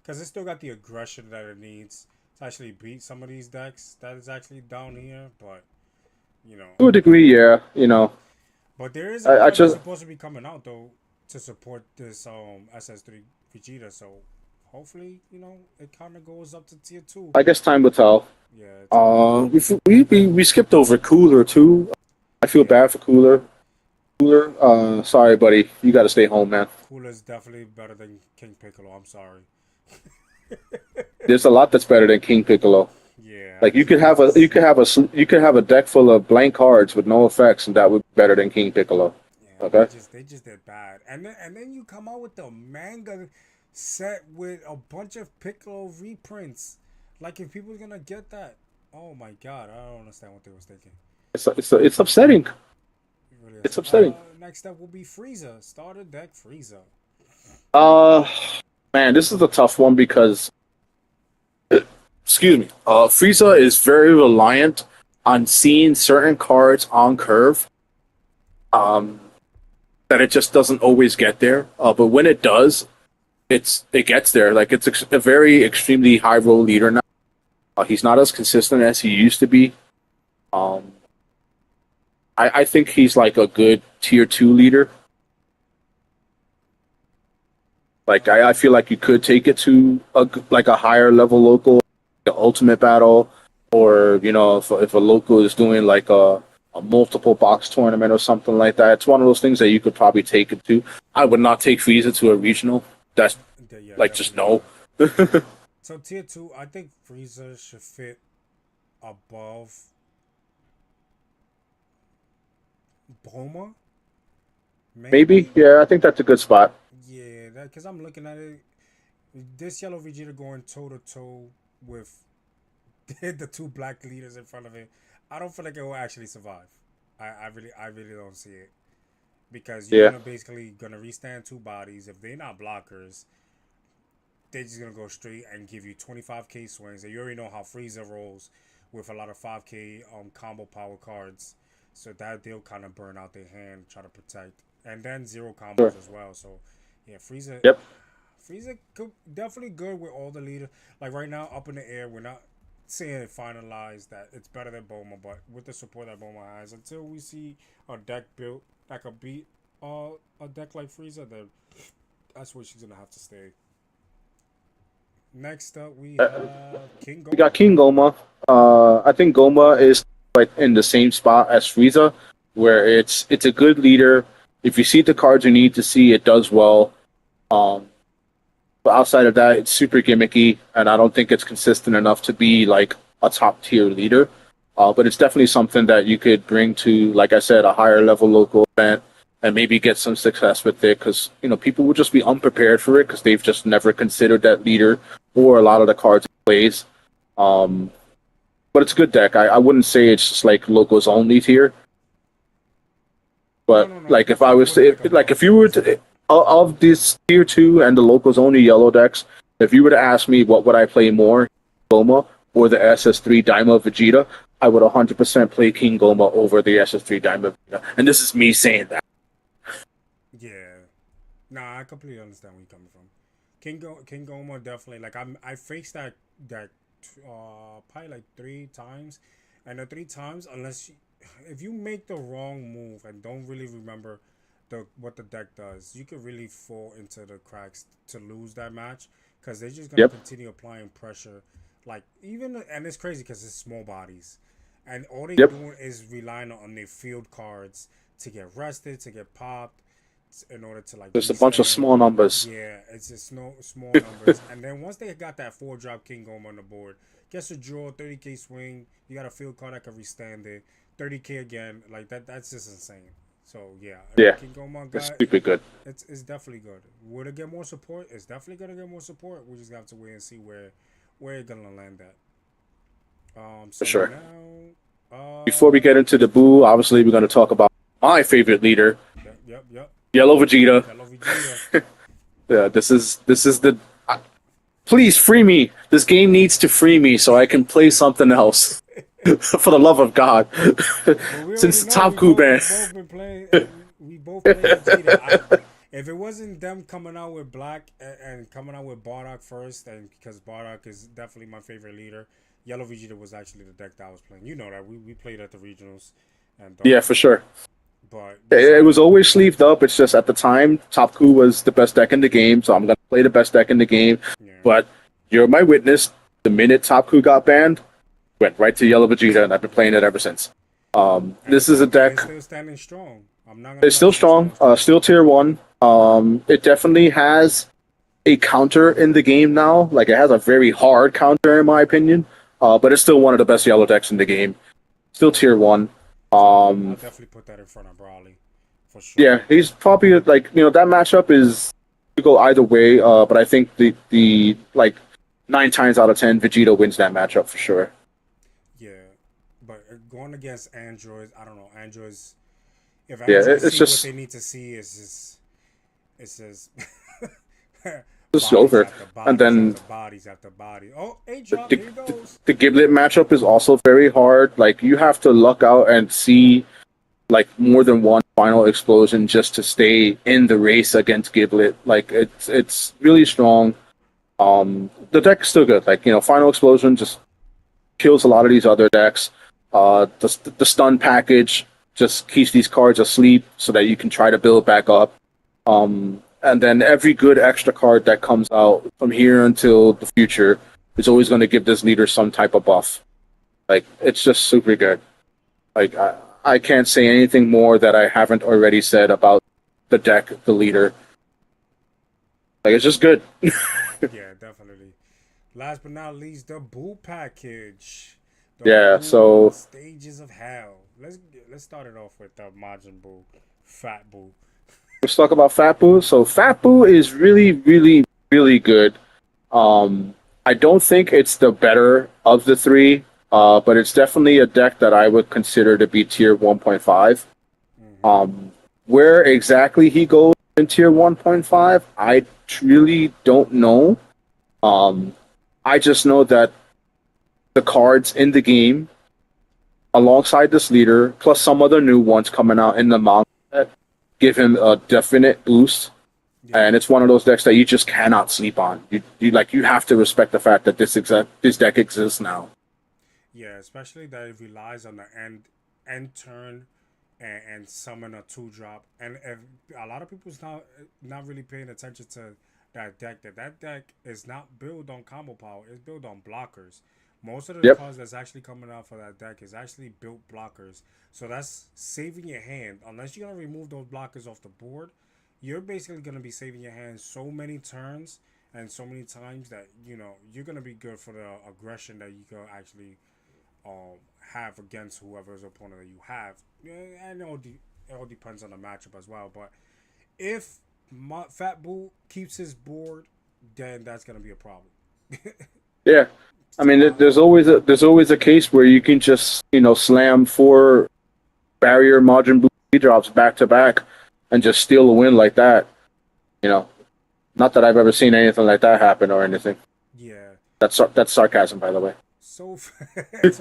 Because it still got the aggression that it needs to actually beat some of these decks that is actually down here. But you know, To a degree, yeah. You know, but there is a I card that's just supposed to be coming out though to support this SS3 Vegeta. So hopefully, it kind of goes up to tier 2. I guess time will tell. Yeah. We skipped over Cooler too. I feel bad for Cooler. Cooler, sorry, buddy. You got to stay home, man. Cooler's definitely better than King Piccolo. I'm sorry. There's a lot that's better than King Piccolo. Yeah. Like you could have a deck full of blank cards with no effects, and that would be better than King Piccolo. Yeah, Okay. they just did bad, and then you come out with the manga set with a bunch of Piccolo reprints. Like if people's gonna get that, oh my god, I don't understand what they was thinking. It's upsetting. Really It's upsetting. Next up will be Frieza. Starter deck Frieza. Uh, Man, this is a tough one because, excuse me, Frieza is very reliant on seeing certain cards on curve. Um, that it just doesn't always get there. But when it does, it gets there. Like it's a very extremely high roll leader now. He's not as consistent as he used to be. Um, I think he's like a good tier 2 leader. Like I feel like you could take it to a higher level local, like ultimate battle, or if a local is doing like a multiple box tournament or something like that. It's one of those things that you could probably take it to. I would not take Frieza to a regional. That's Yeah, like just definitely. no. So tier 2, I think Frieza should fit above Bulma. Maybe, Maybe. yeah, I think that's a good spot. Yeah, because I'm looking at it. This yellow Vegeta going toe to toe with the 2 black leaders in front of it. I don't feel like it will actually survive. I really don't see it because you're Yeah, gonna basically gonna restand 2 bodies. If they're not blockers, they're just gonna go straight and give you 25k swings. And you already know how Frieza rolls with a lot of 5k combo power cards, so that they'll kind of burn out their hand, try to protect, and then zero sure. combos as well. So yeah, Frieza. Yep. Frieza definitely good with all the leaders. Like right now, up in the air, we're not saying it finalized that it's better than Bulma, but with the support that Bulma has, until we see a deck built that could beat a deck like Frieza, then that's where she's gonna have to stay. Next up, we Uh, have King we got Goma. King Goma. I think Goma is like in the same spot as Frieza, where it's a good leader. If you see the cards you need to see, it does well. Um, But outside of that, it's super gimmicky, and I don't think it's consistent enough to be like a top tier leader. But it's definitely something that you could bring to, like I said, a higher level local event and maybe get some success with it because people would just be unprepared for it because they've just never considered that leader or a lot of the cards it plays. Um, but it's a good deck. I wouldn't say it's just like locals only tier. No, But no, no. It like if I definitely was puts it to, like like above if you were Frieza. to of this tier 2 and the locals only yellow decks, if you were to ask me what would I play more, Goma or the SS3 Daima Vegeta, I would 100% play King Goma over the SS3 Daima Vegeta. And this is me saying that. Yeah. Nah, I completely understand where you're coming from. King Goma definitely like I faced that probably like 3 times, and the 3 times if you make the wrong move and don't really remember the what the deck does, you could really fall into the cracks to lose that match because they're just gonna Yep, continue applying pressure, like even and it's crazy because it's small bodies, and all they yep, doing is relying on their field cards to get rested, to get popped, in order to like Just a bunch of restand. small numbers. Yeah, it's just no small numbers. And then once they got that 4-drop King Goma on the board, guess a draw, 30K swing. You got a field card that can restand it. 30K again, like that. That's just insane. So yeah, Yeah, King Goma it's got stupid good. it's definitely good. Would it get more support? It's definitely gonna get more support. We just have to wait and see where it's gonna land at. For So sure. now, Before we get into the boo, obviously we're going to talk about my favorite leader, yep. Yellow Vegeta. Hello Vegeta. Yeah, this is the. Please free me. This game needs to free me so I can play something else. For the love of God. But we Since already the know Top Coup we ban. both been playing. We both play Vegeta. If it wasn't them coming out with Black and coming out with Bardock first, and because Bardock is definitely my favorite leader, Yellow Vegeta was actually the deck that I was playing. You know that we played at the regionals, and Yeah, for sure. but It was besides, always sleeved up. It's just at the time, Top Coup was the best deck in the game, so I'm going to play the best deck in the game. yeah, But you're my witness. The minute Top Coup got banned, went right to Yellow Vegeta, and I've been playing it ever since. This is a and deck. it's still standing strong. I'm not gonna It's lie, still it's still strong. standing strong. Still tier one. It definitely has a counter in the game now. Like it has a very hard counter in my opinion. But it's still one of the best yellow decks in the game. Still tier one. So I'll Um, definitely put that in front of Brawley, for sure. yeah, he's probably like that matchup is to go either way. But I think the like 9 times out of 10, Vegeta wins that matchup for sure. Yeah, but going against androids, I don't know. Androids, if Yeah, androids it's see what just they need to see, it's just just bodies over. after And bodies then after bodies after bodies. Oh, A the, drop, the, here he the, goes. the Giblet matchup is also very hard. Like you have to luck out and see like more than one final explosion just to stay in the race against Giblet. Like it's really strong. The deck is still good. Like final explosion just kills a lot of these other decks. The stun package just keeps these cards asleep so that you can try to build back up. And then every good extra card that comes out from here until the future is always going to give this leader some type of buff. Like it's just super good. Like I can't say anything more that I haven't already said about the deck, the leader. Like it's just good. Yeah, definitely. Last but not least, the Boo package, the Yeah. Boo So stages of hell. Let's start it off with the Majin Buu, Fat Boo. let's talk about Fat Boo. So Fat Boo is really, really, really good. I don't think it's the better of the three, but it's definitely a deck that I would consider to be tier 1.5. Mm-hmm. Where exactly he goes in tier 1.5, I really don't know. Um, I just know that the cards in the game, alongside this leader, plus some other new ones coming out in the manga, set, give him a definite boost. Yeah. And it's one of those decks that you just cannot sleep on. You have to respect the fact that this deck exists now. Yeah, especially that it relies on the end turn and summon a 2-drop. And if a lot of people's not really paying attention to that deck, that deck is not built on combo power, it's built on blockers. Most of the Yep. cards that's actually coming out for that deck is actually built blockers. So that's saving your hand. Unless you're gonna remove those blockers off the board, you're basically gonna be saving your hand so many turns and so many times that you're gonna be good for the aggression that you can actually have against whoever's opponent that you have. And it all depends on the matchup as well. But if Fat Bull keeps his board, then that's gonna be a problem. Yeah. I mean, uh, there's always a case where you can just slam 4 barrier Majin Buu drops back to back and just steal a win like that. You know, not that I've ever seen anything like that happen or anything. yeah. That's sarcasm, by the way. So so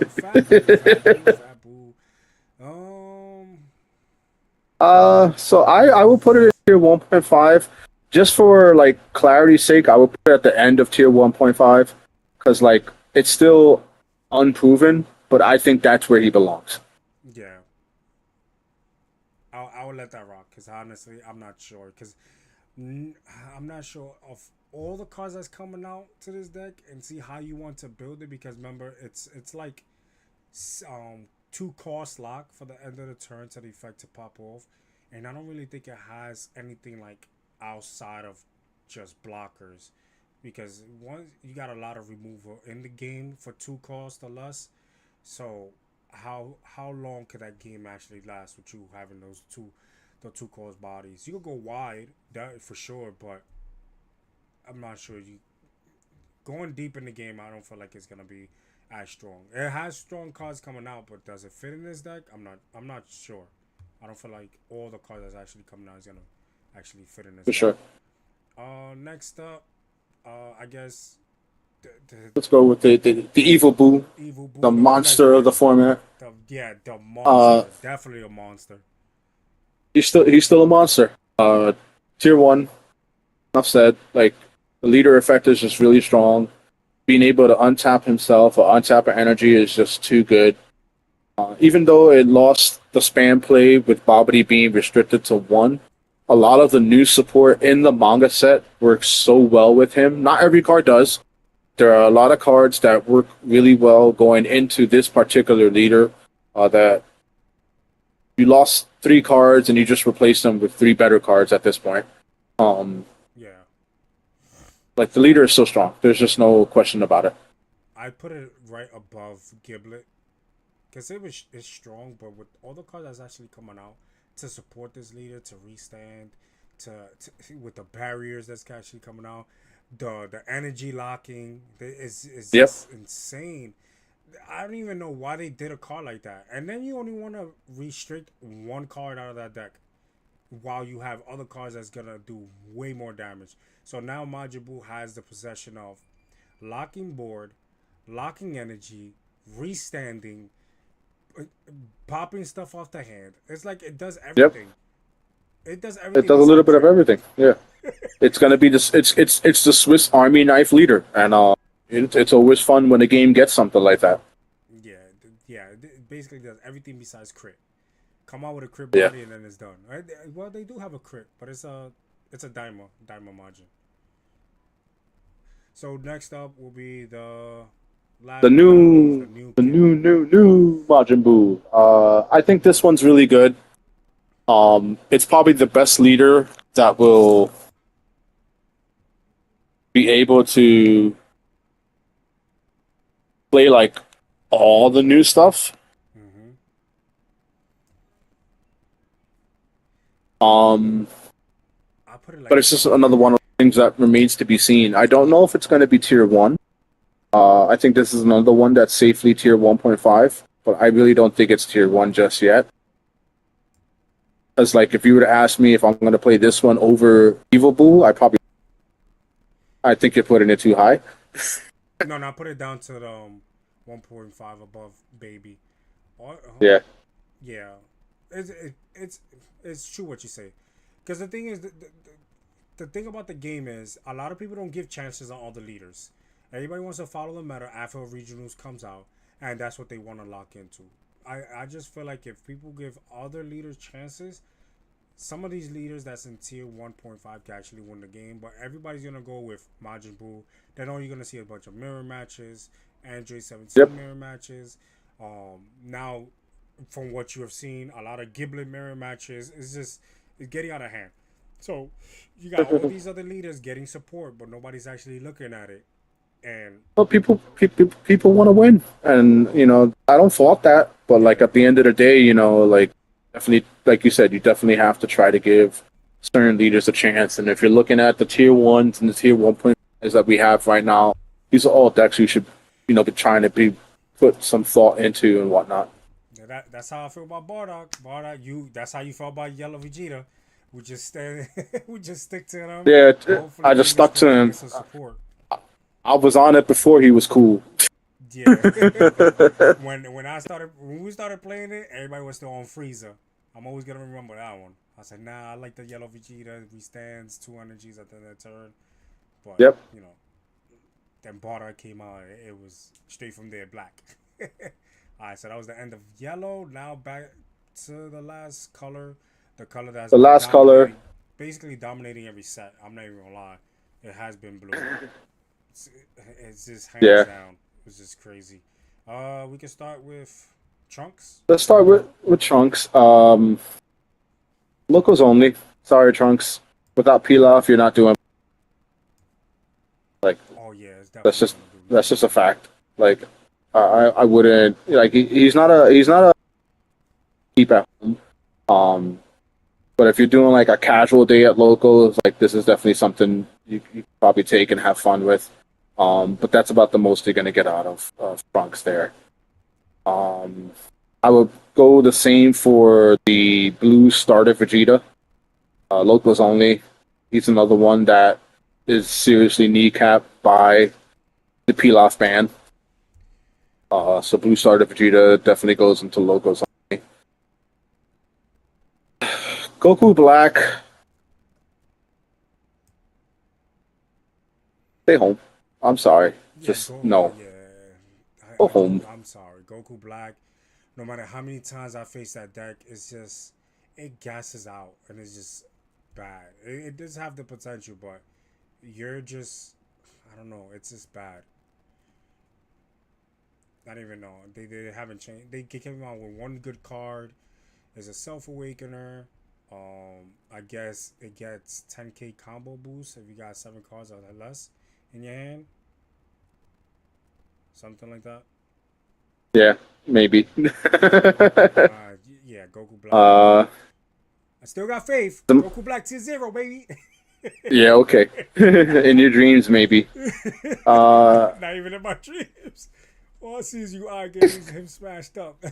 Fat Bull. So I will put it in tier 1.5 just for like clarity's sake. I will put it at the end of tier 1.5 because like it's still unproven, but I think that's where he belongs. Yeah. I will let that rock because honestly, I'm not sure because I'm not sure of all the cards that's coming out to this deck and see how you want to build it because remember it's like um 2 cost lock for the end of the turn to the effect to pop off. and I don't really think it has anything like outside of just blockers, because one, you got a lot of removal in the game for 2 cost or less. So how long could that game actually last with you having the 2 cost bodies? You could go wide, that for sure, but I'm not sure you going deep in the game. I don't feel like it's gonna be as strong. It has strong cards coming out, but does it fit in this deck? I'm not sure. I don't feel like all the cards that's actually coming out is gonna actually fit in this For deck. sure. Next up, I guess the Let's go with the evil boo, Evil the Boo, the monster of the legendary, format. the Uh, monster, definitely a monster. he's still a monster. Tier one. Enough said. Like the leader effect is just really strong. Being able to untap himself or untap an energy is just too good. Even though it lost the spam play with Bobbity being restricted to one, a lot of the new support in the manga set works so well with him. Not every card does. There are a lot of cards that work really well going into this particular leader. That you lost 3 cards and you just replaced them with 3 better cards at this point. Um, Yeah, like the leader is so strong. There's just no question about it. I put it right above Giblet because it's strong, but with all the cards that's actually coming out to support this leader, to restand, to with the barriers that's actually coming out, the energy locking is Yep. just insane. I don't even know why they did a card like that. And then you only want to restrict one card out of that deck, while you have other cards that's gonna do way more damage. So now Majibu has the possession of locking board, locking energy, restanding, uh, popping stuff off the hand. It's like it does Yep. everything. It does It everything does a little besides bit of crit. everything. Yeah. It's gonna be this. It's the Swiss Army knife leader, and it's always fun when a game gets something like that. Yeah, yeah. It basically does everything besides crit. Come out with a crit Yeah. body and then it's done. Right? Well, they do have a crit, but it's a dimer margin. So next up will be the The last but not least, the new, new the kid. new Majin Buu. I think this one's really good. It's probably the best leader that will be able to play like all the new stuff. Mm-hmm. Um, I put it but like it's just another one of the things that remains to be seen. I don't know if it's going to be tier one. I think this is another one that's safely tier 1.5, but I really don't think it's tier one just yet. Because like if you were to ask me if I'm going to play this one over Evil Boo, I think you're putting it too high. no, no. I put it down to the 1.5 above baby. Yeah. Yeah, it's true what you say. Because the thing is, the thing about the game is a lot of people don't give chances on all the leaders. Everybody wants to follow the meta after regionals comes out, and that's what they want to lock into. I just feel like if people give other leaders chances, some of these leaders that's in tier 1.5 can actually win the game. But everybody's gonna go with Majin Buu. Then all you're gonna see a bunch of mirror matches, Android Yep. 17 mirror matches. Now, from what you have seen, a lot of Giblet mirror matches. It's getting out of hand. So you got all these other leaders getting support, but nobody's actually looking at it. And Well, people want to win, and I don't fault that. But like yeah, at the end of the day, like definitely, like you said, you definitely have to try to give certain leaders a chance. And if you're looking at the tier ones and the tier 1.5s that we have right now, these are all decks you should, be trying to be put some thought into and whatnot. that's how I feel about Bardock. Bardock, that's how you felt about Yellow Vegeta. We just stand, we just stick to them. Yeah, Hopefully, I just Vegeta's stuck to gonna him. get some support. I was on it before he was cool. Yeah. When we started playing it, everybody was still on Frieza. I'm always gonna remember that one. I said, nah, I like the Yellow Vegeta. He stands 2 energies at the end of the turn. But Yep. then Bardock came out. It was straight from there, black. Alright, so that was the end of yellow. Now back to the last color. The color that's The been last color. basically dominating every set. I'm not even gonna lie. It has been blue. It's, it's just hands Yeah. down. It's just crazy. We can start with Trunks. Let's start with Trunks. Locals only. Sorry, Trunks. Without peel off, you're not doing like Oh yeah, it's that's definitely just gonna do that's nothing. just a fact. Like I wouldn't like he's not a keep at home. Um, but if you're doing like a casual day at locals, like this is definitely something you probably take and have fun with. But that's about the most you're gonna get out of Trunks there. Um, I would go the same for the blue starter Vegeta. Locals only. He's another one that is seriously kneecapped by the peel off ban. So blue starter Vegeta definitely goes into locals only. Goku Black, stay home. I'm sorry. Yeah, Just no. yeah. Go home. I'm sorry. Goku Black. No matter how many times I face that deck, it's just it gasses out and it's just bad. It does have the potential, but you're just I don't know. It's just bad. I don't even know. They haven't changed. They came out with one good card. There's a Self Awakener. I guess it gets 10k combo boost if you got 7 cards or less in your hand. Something like that. Yeah, maybe. Yeah, Goku Black. uh, I still got faith. some, Goku Black tier 0, baby. yeah, okay. In your dreams, maybe. Uh, Not even in my dreams. All I see is you eye getting him smashed up.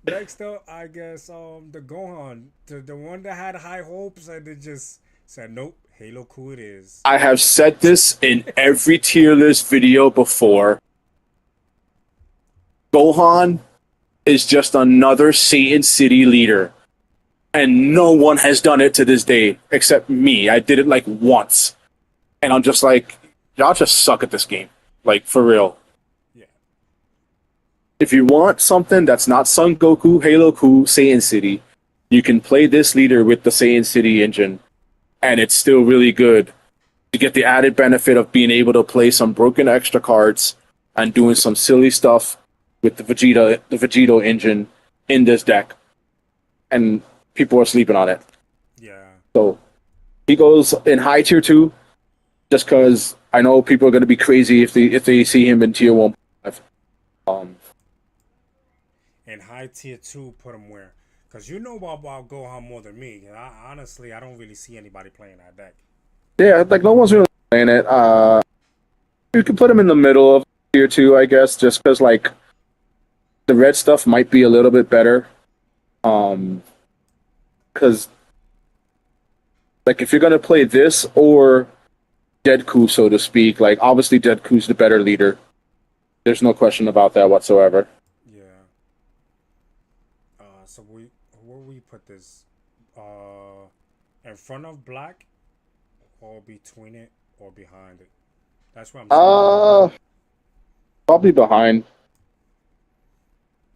Next up, I guess the Gohan, the one that had high hopes and it just said nope. Halo Cool it is. I have said this in every tier list video before. Gohan is just another Satan City leader. And no one has done it to this day except me. I did it like once. And I'm just like, y'all just suck at this game. Like, for real. Yeah. If you want something that's not Son Goku, Halo Ku, Saiyan City, you can play this leader with the Saiyan City engine, and it's still really good. You get the added benefit of being able to play some broken extra cards and doing some silly stuff with the Vegito engine in this deck, and people are sleeping on it. Yeah. So he goes in high tier 2, just because I know people are going to be crazy if they see him in tier 1. Um, And high tier 2, put him where? Because you know about Gohan more than me. And honestly, I don't really see anybody playing that deck. yeah, like no one's really playing it. You can put him in the middle of tier 2, I guess, just because like the red stuff might be a little bit better. Because like if you're gonna play this or Deadku, so to speak, like obviously Deadku's the better leader. There's no question about that whatsoever. Yeah. So where we put this? In front of black, or between it, or behind it. That's where I'm struggling. Uh, Probably behind.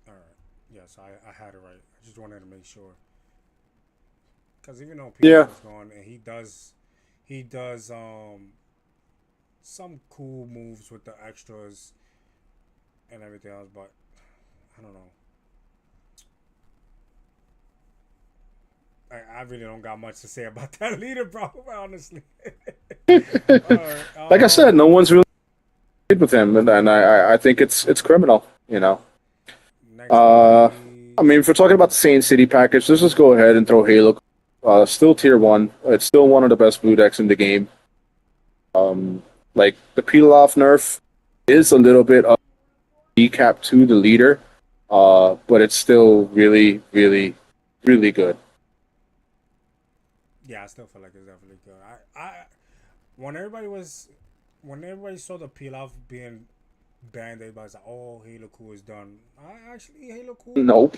All right. Yes, I had it right. I just wanted to make sure. Because even though Yeah. Pilaf is gone and he does some cool moves with the extras and everything else, but I don't know. I really don't got much to say about that leader, bro. Honestly. All right. Like I said, no one's really good with him, and I think it's criminal. You know. Next up Uh, I is mean, if we're talking about the Saiyan City package, let's just go ahead and throw Halo. Still tier 1. It's still one of the best blue decks in the game. Like the peel off nerf is a little bit of decap to the leader, but it's still really, really, really good. yeah. I still feel like it's definitely good. When everybody was when everybody saw the peel off being banned, everybody's like, "Oh, Halo Cool is done." I actually Halo Cool Nope.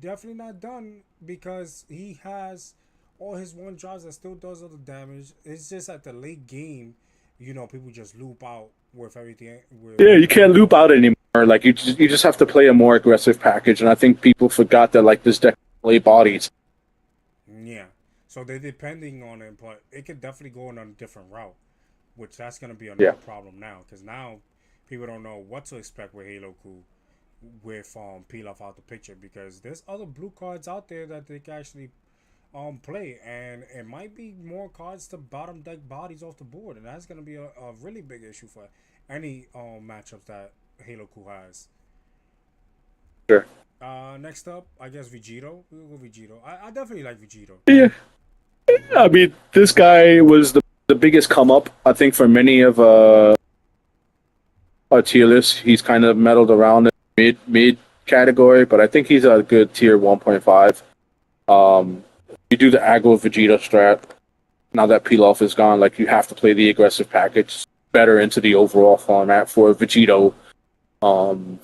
definitely not done because he has all his one drops that still does all the damage. It's just at the late game, people just loop out with everything Yeah, you with can't Halo. loop out anymore. Like you just have to play a more aggressive package, and I think people forgot that like this deck can play bodies. Yeah, so they're depending on it, but it could definitely go on a different route, which that's gonna be Yeah. another problem now because now people don't know what to expect with Halo Cool with peel off out the picture because there's other blue cards out there that they can actually play, and it might be more cards to bottom deck bodies off the board, and that's gonna be a really big issue for any matchups that Halo Cool has. Sure. Next up, I guess Vegito. We'll go Vegito. I definitely like Vegito. Yeah, I mean, this guy was the biggest come up, I think, for many of our tier lists. He's kind of meddled around in mid category, but I think he's a good tier 1.5. You do the aggro Vegeta strat. Now that Pilaf is gone, like you have to play the aggressive package better into the overall format for Vegito. Um,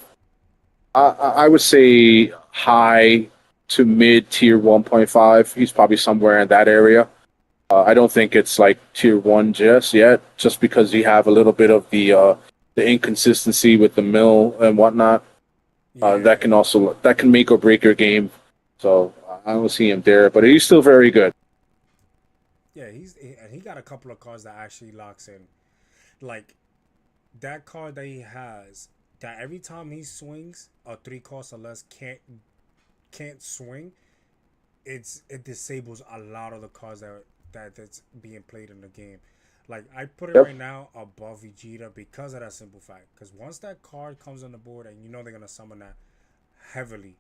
I would say high to mid tier 1.5. He's probably somewhere in that area. I don't think it's like tier one just yet, just because you have a little bit of the inconsistency with the mill and whatnot. Yeah, That can make or break your game. So I don't see him there, but he's still very good. yeah. And he got a couple of cards that actually locks in, like that card that he has. That every time he swings, a 3 cost or less can't swing. It disables a lot of the cards that's being played in the game. Like I put it Yep. right now above Vegeta because of that simple fact. Because once that card comes on the board and you know they're gonna summon that heavily,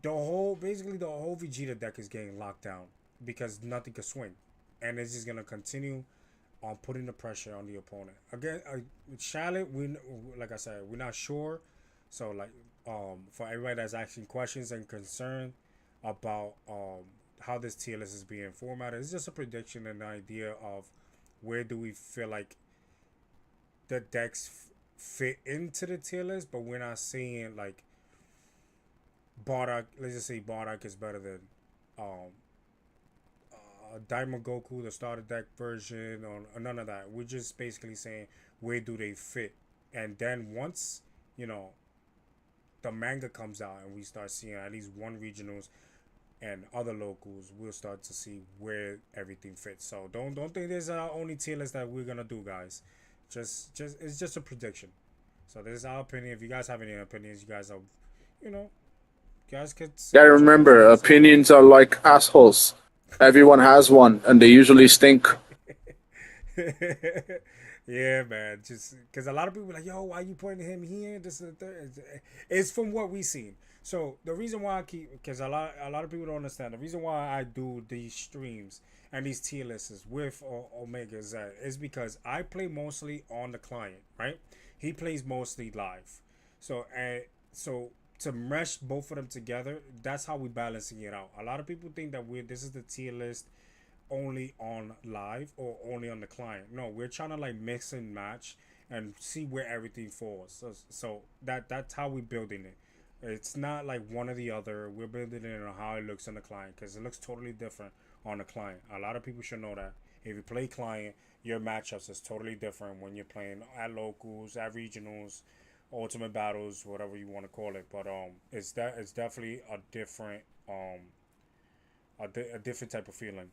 the whole Vegeta deck is getting locked down because nothing can swing, and it's just gonna continue on putting the pressure on the opponent. Again, with Charlotte, we like I said, we're not sure. So like for everybody that's asking questions and concern about how this tier list is being formatted, it's just a prediction and an idea of where do we feel like the decks fit into the tier list, but we're not seeing like Bardock. Let's just say Bardock is better than um Daima Goku, the starter deck version, or none of that. We're just basically saying where do they fit, and then once you know the manga comes out and we start seeing at least one regionals and other locals, we'll start to see where everything fits. So don't think there's our only tier list that we're gonna do, guys. Just it's just a prediction. So this is our opinion. If you guys have any opinions, you guys are, you know, you guys could Gotta put your remember, opinions in. opinions are like assholes. Everyone has one, and they usually stink. Yeah, man. Just because a lot of people are like, yo, why you putting him here? This and the third. It's from what we seen. So the reason why I keep because a lot of people don't understand the reason why I do these streams and these tier lists with Omega Z is because I play mostly on the client, right? He plays mostly live. So so to mesh both of them together, that's how we balancing it out. A lot of people think that we this is the tier list only on live or only on the client. No, we're trying to like mix and match and see where everything falls. So that's how we're building it. It's not like one or the other. We're building it on how it looks on the client because it looks totally different on the client. A lot of people should know that. If you play client, your matchups is totally different when you're playing at locals, at regionals, ultimate battles, whatever you want to call it. But it's definitely a different a different type of feeling.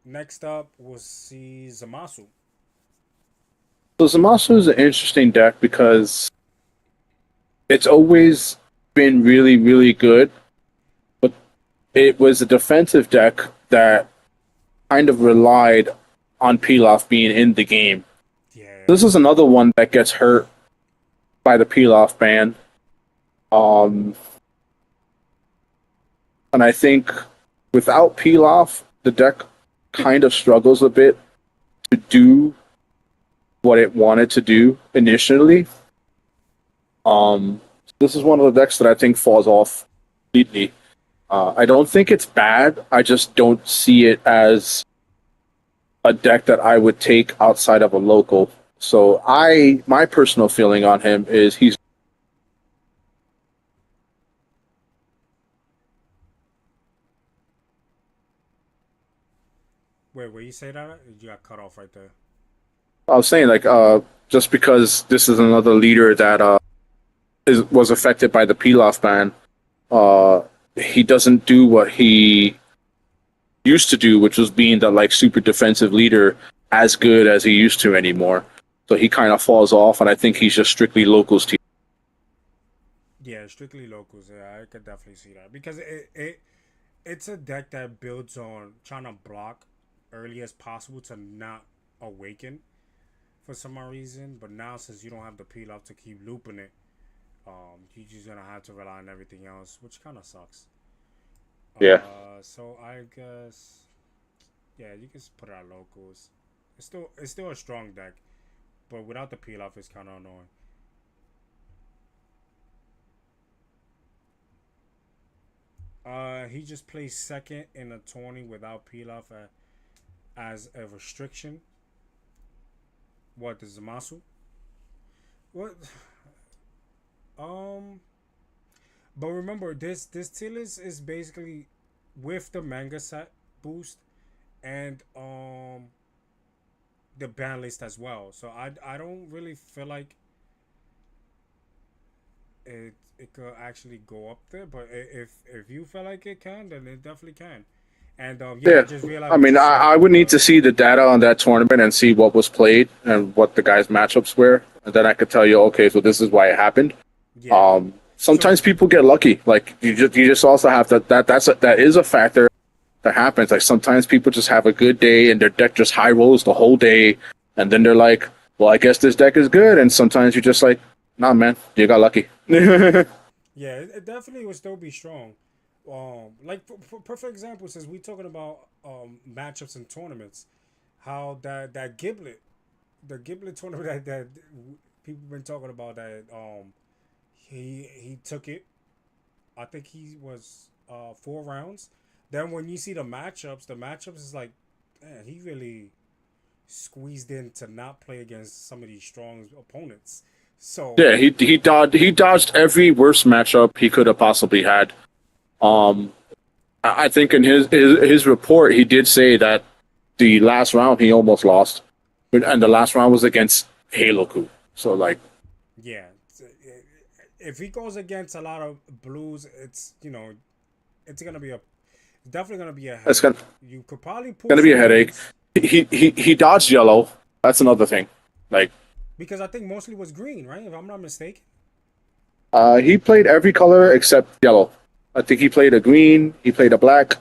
Next up, we'll see Zamasu. So Zamasu is an interesting deck because it's always been really, really good, but it was a defensive deck that kind of relied on Pilaf being in the game. Yeah, This is another one that gets hurt by the Pilaf ban. Um, and I think without Pilaf, the deck kind of struggles a bit to do what it wanted to do initially. This is one of the decks that I think falls off completely. I don't think it's bad. I just don't see it as a deck that I would take outside of a local. So my personal feeling on him is he's wait, where you say that? You got cut off right there. I was saying like just because this is another leader that was affected by the Pilaf ban, uh he doesn't do what he used to do, which was being the like super defensive leader as good as he used to anymore. So he kind of falls off, and I think he's just strictly locals team. Yeah, strictly locals. Yeah, I could definitely see that because it's a deck that builds on trying to block early as possible to not awaken for some odd reason. But now since you don't have the peel off to keep looping it, you're just gonna have to rely on everything else, which kind of sucks. Yeah. So I guess yeah, you can just put it at locals. It's still a strong deck, but without the peel off, it's kind of annoying. He just plays second in a tourney without peel off as a restriction. What is Zamasu? What? Um, but remember this tier list is basically with the manga set boost and the ban list as well. So I don't really feel like it could actually go up there. But if you feel like it can, then it definitely can. And yeah, I Yeah. just realized I what you mean, said I would about need to the see the data on that tournament and see what was played and what the guys' matchups were, and then I could tell you, okay, so this is why it happened. yeah. So Sometimes people get lucky. Like you just also have that is a factor that happens. Like sometimes people just have a good day and their deck just high rolls the whole day, and then they're like, "Well, I guess this deck is good." And sometimes you're just like, "Nah, man, you got lucky." yeah, it definitely would still be strong. Like for perfect example, since we talking about matchups and tournaments, how that Giblet, the Giblet tournament that people been talking about that he took it. I think he was 4 rounds. Then when you see the matchups is like, man, he really squeezed in to not play against some of these strong opponents. So Yeah, he dodged every worst matchup he could have possibly had. Um, I think in his report he did say that the last round he almost lost, and the last round was against Halo Coup. So like, yeah, if he goes against a lot of blues, it's it's gonna be a definitely gonna be a it's headache. You could probably pull gonna be a some headache. wins He dodged yellow. That's another thing. Like, because I think mostly was green, right? If I'm not mistaken. he played every color except yellow. I think he played a green, he played a black,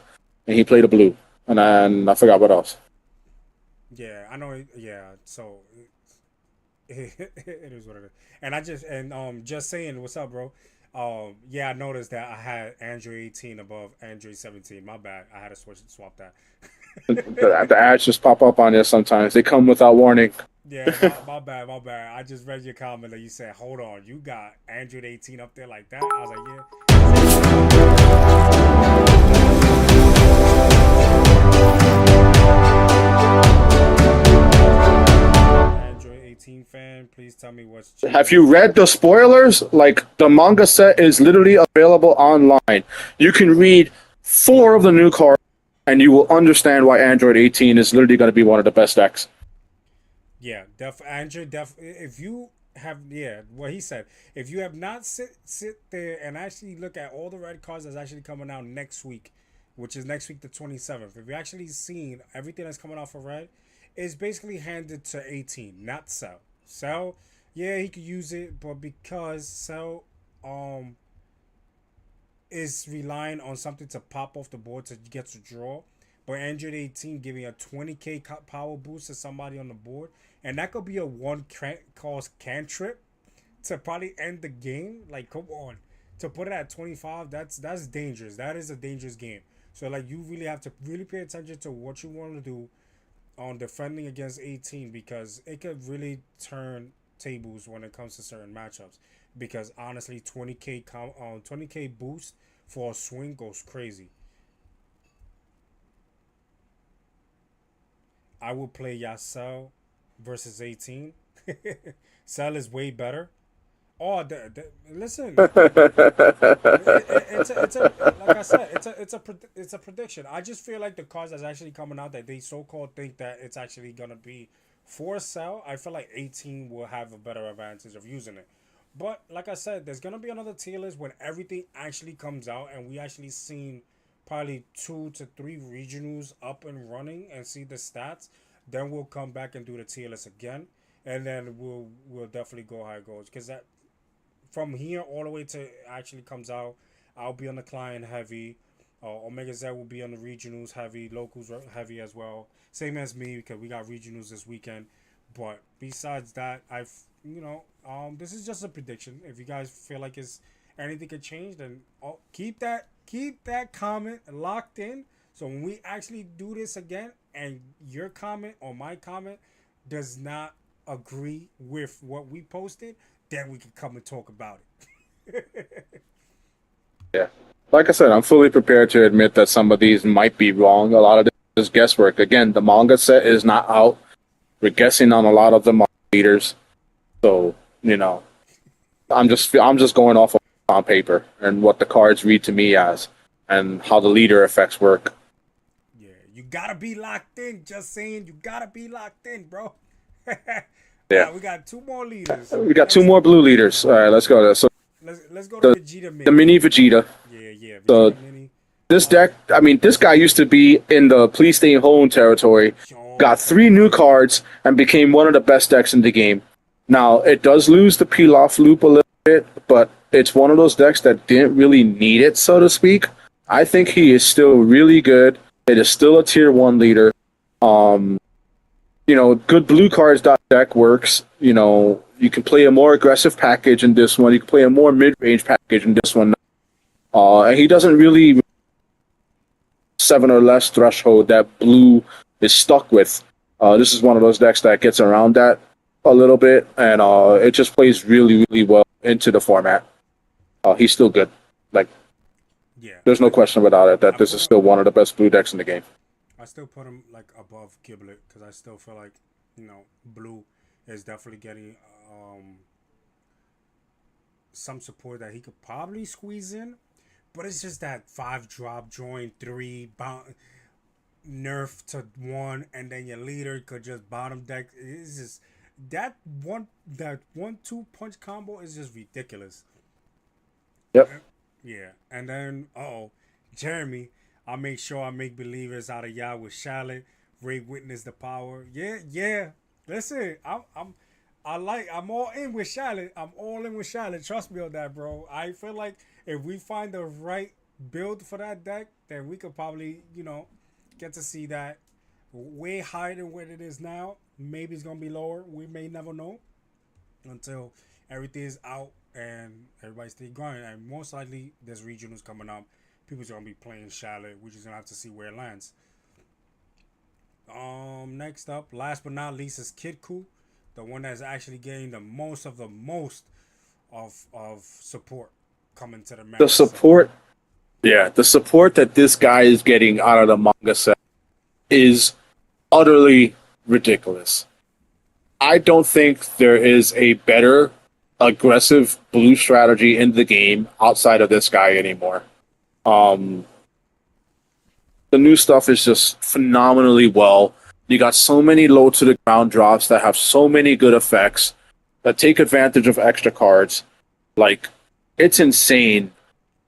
and he played a blue, and then I forgot what else. Yeah, I know. Yeah, so it is what it is. And I just saying, what's up, bro? Yeah, I noticed that I had Android 18 above Android 17. My bad. I had to swap that. The ads just pop up on you sometimes. They come without warning. Yeah, my bad, my bad. I just read your comment that you said, "Hold on, you got Android 18 up there like that." I was like, "Yeah." Android 18 fan, please tell me what's Have changed. you read the spoilers? Like the manga set is literally available online. You can read four of the new cards, and you will understand why Android 18 is literally going to be one of the best decks. Yeah, Android if you have what he said. If you have not sit there and actually look at all the red cards that's actually coming out next week, which is next week the 27th. If you actually seen everything that's coming out for red, it's basically handed to 18, not Cell. Cell, yeah, he could use it, but because Cell um is relying on something to pop off the board to get to draw. But Android 18 giving a 20k power boost to somebody on the board, and that could be a cost cantrip to probably end the game. Like, come on, to put it at 25, that's dangerous. That is a dangerous game. So like, you really have to really pay attention to what you want to do on defending against 18 because it could really turn tables when it comes to certain matchups. Because honestly, 20k boost for a swing goes crazy. I would play Yasel versus 18. Cell is way better. Oh, listen, it's a like I said, it's a prediction. I just feel like the cards that's actually coming out that they so called think that it's actually gonna be for Cell. I feel like 18 will have a better advantage of using it. But like I said, there's gonna be another tier list when everything actually comes out and we actually seen probably 2 to 3 regionals up and running and see the stats. Then we'll come back and do the tier list again, and then we'll definitely go how it goes because that from here all the way to it actually comes out, I'll be on the client heavy. Omega Z will be on the regionals heavy, locals heavy as well. Same as me because we got regionals this weekend. But besides that, this is just a prediction. If you guys feel like it's anything could change, then keep that comment locked in. So when we actually do this again, and your comment or my comment does not agree with what we posted, then we can come and talk about it. Yeah. Like I said, I'm fully prepared to admit that some of these might be wrong. A lot of this is guesswork. Again, the manga set is not out. We're guessing on a lot of the manga leaders. So, I'm just going off on paper and what the cards read to me as and how the leader effects work. Yeah, you gotta be locked in. Just saying, you gotta be locked in, bro. Yeah. We got two more leaders. We got two more blue leaders. All right, let's go. So Let's go to Vegeta Mini. the mini Vegeta. Yeah, So Vegeta Mini. this deck, I mean, this guy used to be in the please stay home territory, got 3 new cards, and became one of the best decks in the game. Now, it does lose the peel off loop a little bit, but it's one of those decks that didn't really need it, so to speak. I think he is still really good. It is still a tier 1 leader. Good blue cards deck works. You can play a more aggressive package in this one. You can play a more mid-range package in this one. And he doesn't really 7 or less threshold that blue is stuck with. This is one of those decks that gets around that a little bit, and it just plays really, really well into the format. He's still good. Yeah, there's no question about it that this is still one of the best blue decks in the game. I still put him above Giblet because I still feel like blue is definitely getting some support that he could probably squeeze in, but it's just that 5-drop join 3 nerf to 1, and then your leader could just bottom deck. It's just that 1-2 punch combo is just ridiculous. Yep. Yeah, and then Jeremy, I make sure I make believers out of y'all with Charlotte. Ray witness the power. Yeah. Listen, I'm all in with Charlotte. I'm all in with Charlotte. Trust me on that, bro. I feel like if we find the right build for that deck, then we could probably get to see that way higher than what it is now. Maybe it's gonna be lower. We may never know until everything is out and everybody stay grinding. And most likely, there's regionals coming up. People's gonna be playing Charlotte. We're just gonna have to see where it lands. Next up, last but not least, is Kid Ku, the one that's actually getting the most of support coming to the manga. The support that this guy is getting out of the manga set is utterly ridiculous. I don't think there is a better aggressive blue strategy in the game outside of this guy anymore. The new stuff is just phenomenally well. You got so many low to the ground drops that have so many good effects that take advantage of extra cards. It's insane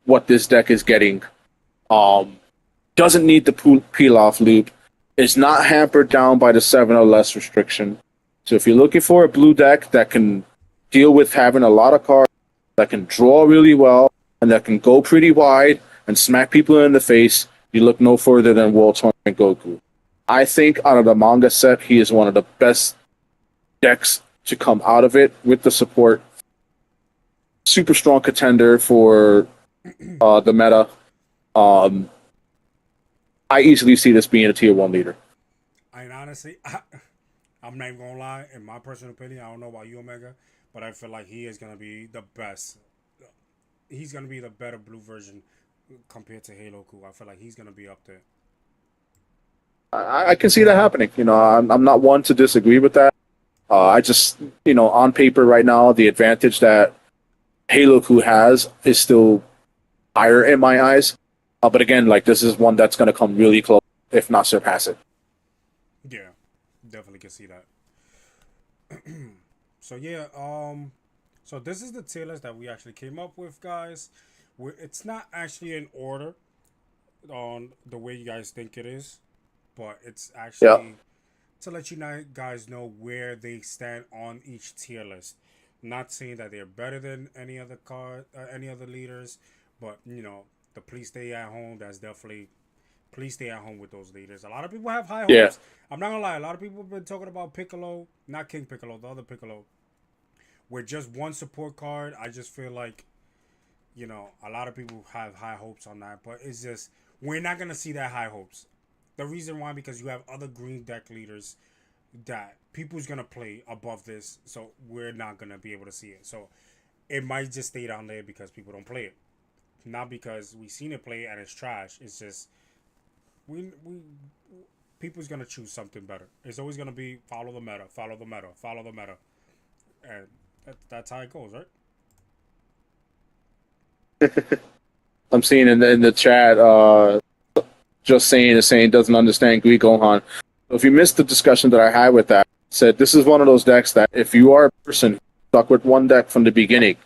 what this deck is getting. Doesn't need the peel off loop. Is not hampered down by the 7 or less restriction. So if you're looking for a blue deck that can deal with having a lot of cards, that can draw really well, and that can go pretty wide and smack people in the face, you look no further than World Tournament Goku. I think out of the manga set, he is one of the best decks to come out of it with the support. Super strong contender for the meta. I easily see this being a tier 1 leader. And honestly, I'm not even gonna lie. In my personal opinion, I don't know about you, Omega, but I feel like he is gonna be the best. He's gonna be the better blue version compared to Halo Ku. I feel like he's gonna be up there. I can see that happening. I'm not one to disagree with that. I just, on paper right now, the advantage that Halo Ku has is still higher in my eyes. But again, this is one that's going to come really close, if not surpass it. Yeah, definitely can see that. So yeah, so this is the tier list that we actually came up with, guys. It's not actually in order on the way you guys think it is, but it's actually to let you guys know where they stand on each tier list. Not saying that they're better than any other leaders, but the please stay at home. That's definitely please stay at home with those leaders. A lot of people have high Yeah. hopes. I'm not gonna lie. A lot of people have been talking about Piccolo, not King Piccolo, the other Piccolo, with just one support card. I just feel like a lot of people have high hopes on that, but it's just we're not gonna see that high hopes. The reason why, because you have other green deck leaders that people's gonna play above this, so we're not gonna be able to see it. So it might just stay down there because people don't play it, not because we seen it play and it's trash. It's just we people's gonna choose something better. It's always gonna be follow the meta, follow the meta, follow the meta, and that's how it goes, right? I'm seeing in the chat, just saying is saying doesn't understand Greek Gohan. So if you missed the discussion that I had with that, said this is one of those decks that if you are a person stuck with one deck from the beginning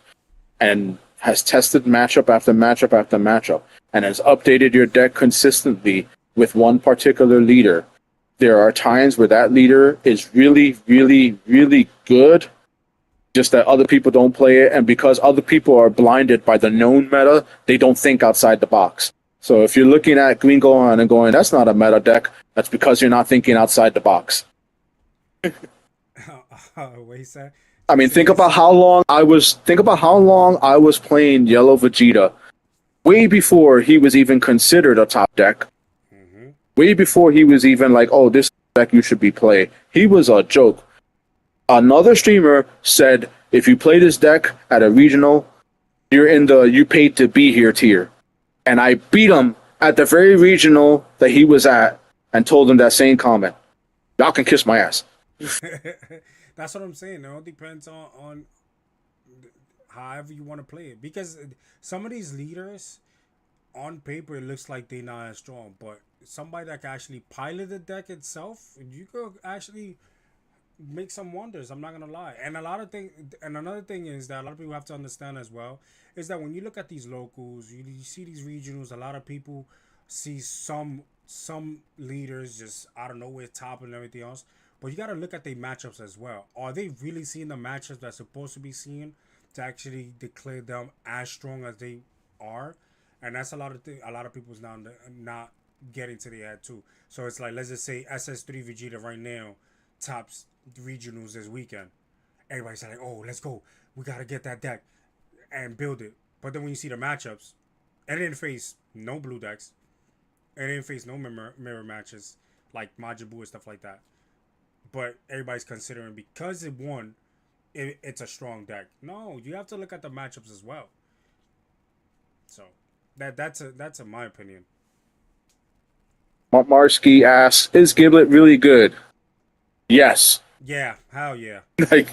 and has tested matchup after matchup after matchup and has updated your deck consistently with one particular leader, there are times where that leader is really, really, really good, just that other people don't play it, and because other people are blinded by the known meta, they don't think outside the box. So if you're looking at Green Gohan and going, that's not a meta deck, that's because you're not thinking outside the box. What he said? I mean, think about how long I was playing Yellow Vegeta way before he was even considered a top deck. Mm-hmm. Way before he was even like, oh, this deck you should be playing. He was a joke. Another streamer said, if you play this deck at a regional, you're in the you paid to be here tier. And I beat him at the very regional that he was at and told him that same comment. Y'all can kiss my ass. That's what I'm saying. It all depends on however you want to play it. Because some of these leaders, on paper, it looks like they're not as strong. But somebody that can actually pilot the deck itself, you could actually make some wonders. I'm not gonna lie. And another thing is that a lot of people have to understand as well is that when you look at these locals, you see these regionals. A lot of people see some leaders just out of nowhere top and everything else. But you got to look at their matchups as well. Are they really seeing the matchups that's supposed to be seen to actually declare them as strong as they are? And that's a lot of people's now not getting to the head too. So it's like, let's just say SS3 Vegeta right now tops regionals this weekend. Everybody's like, oh, let's go. We got to get that deck and build it. But then when you see the matchups, it didn't face no blue decks. It didn't face no mirror matches like Majin Buu and stuff like that. But everybody's considering because it won, it's a strong deck. No, you have to look at the matchups as well. So that's my opinion. Marsky asks, is Giblet really good? Yes. Yeah, hell yeah. Like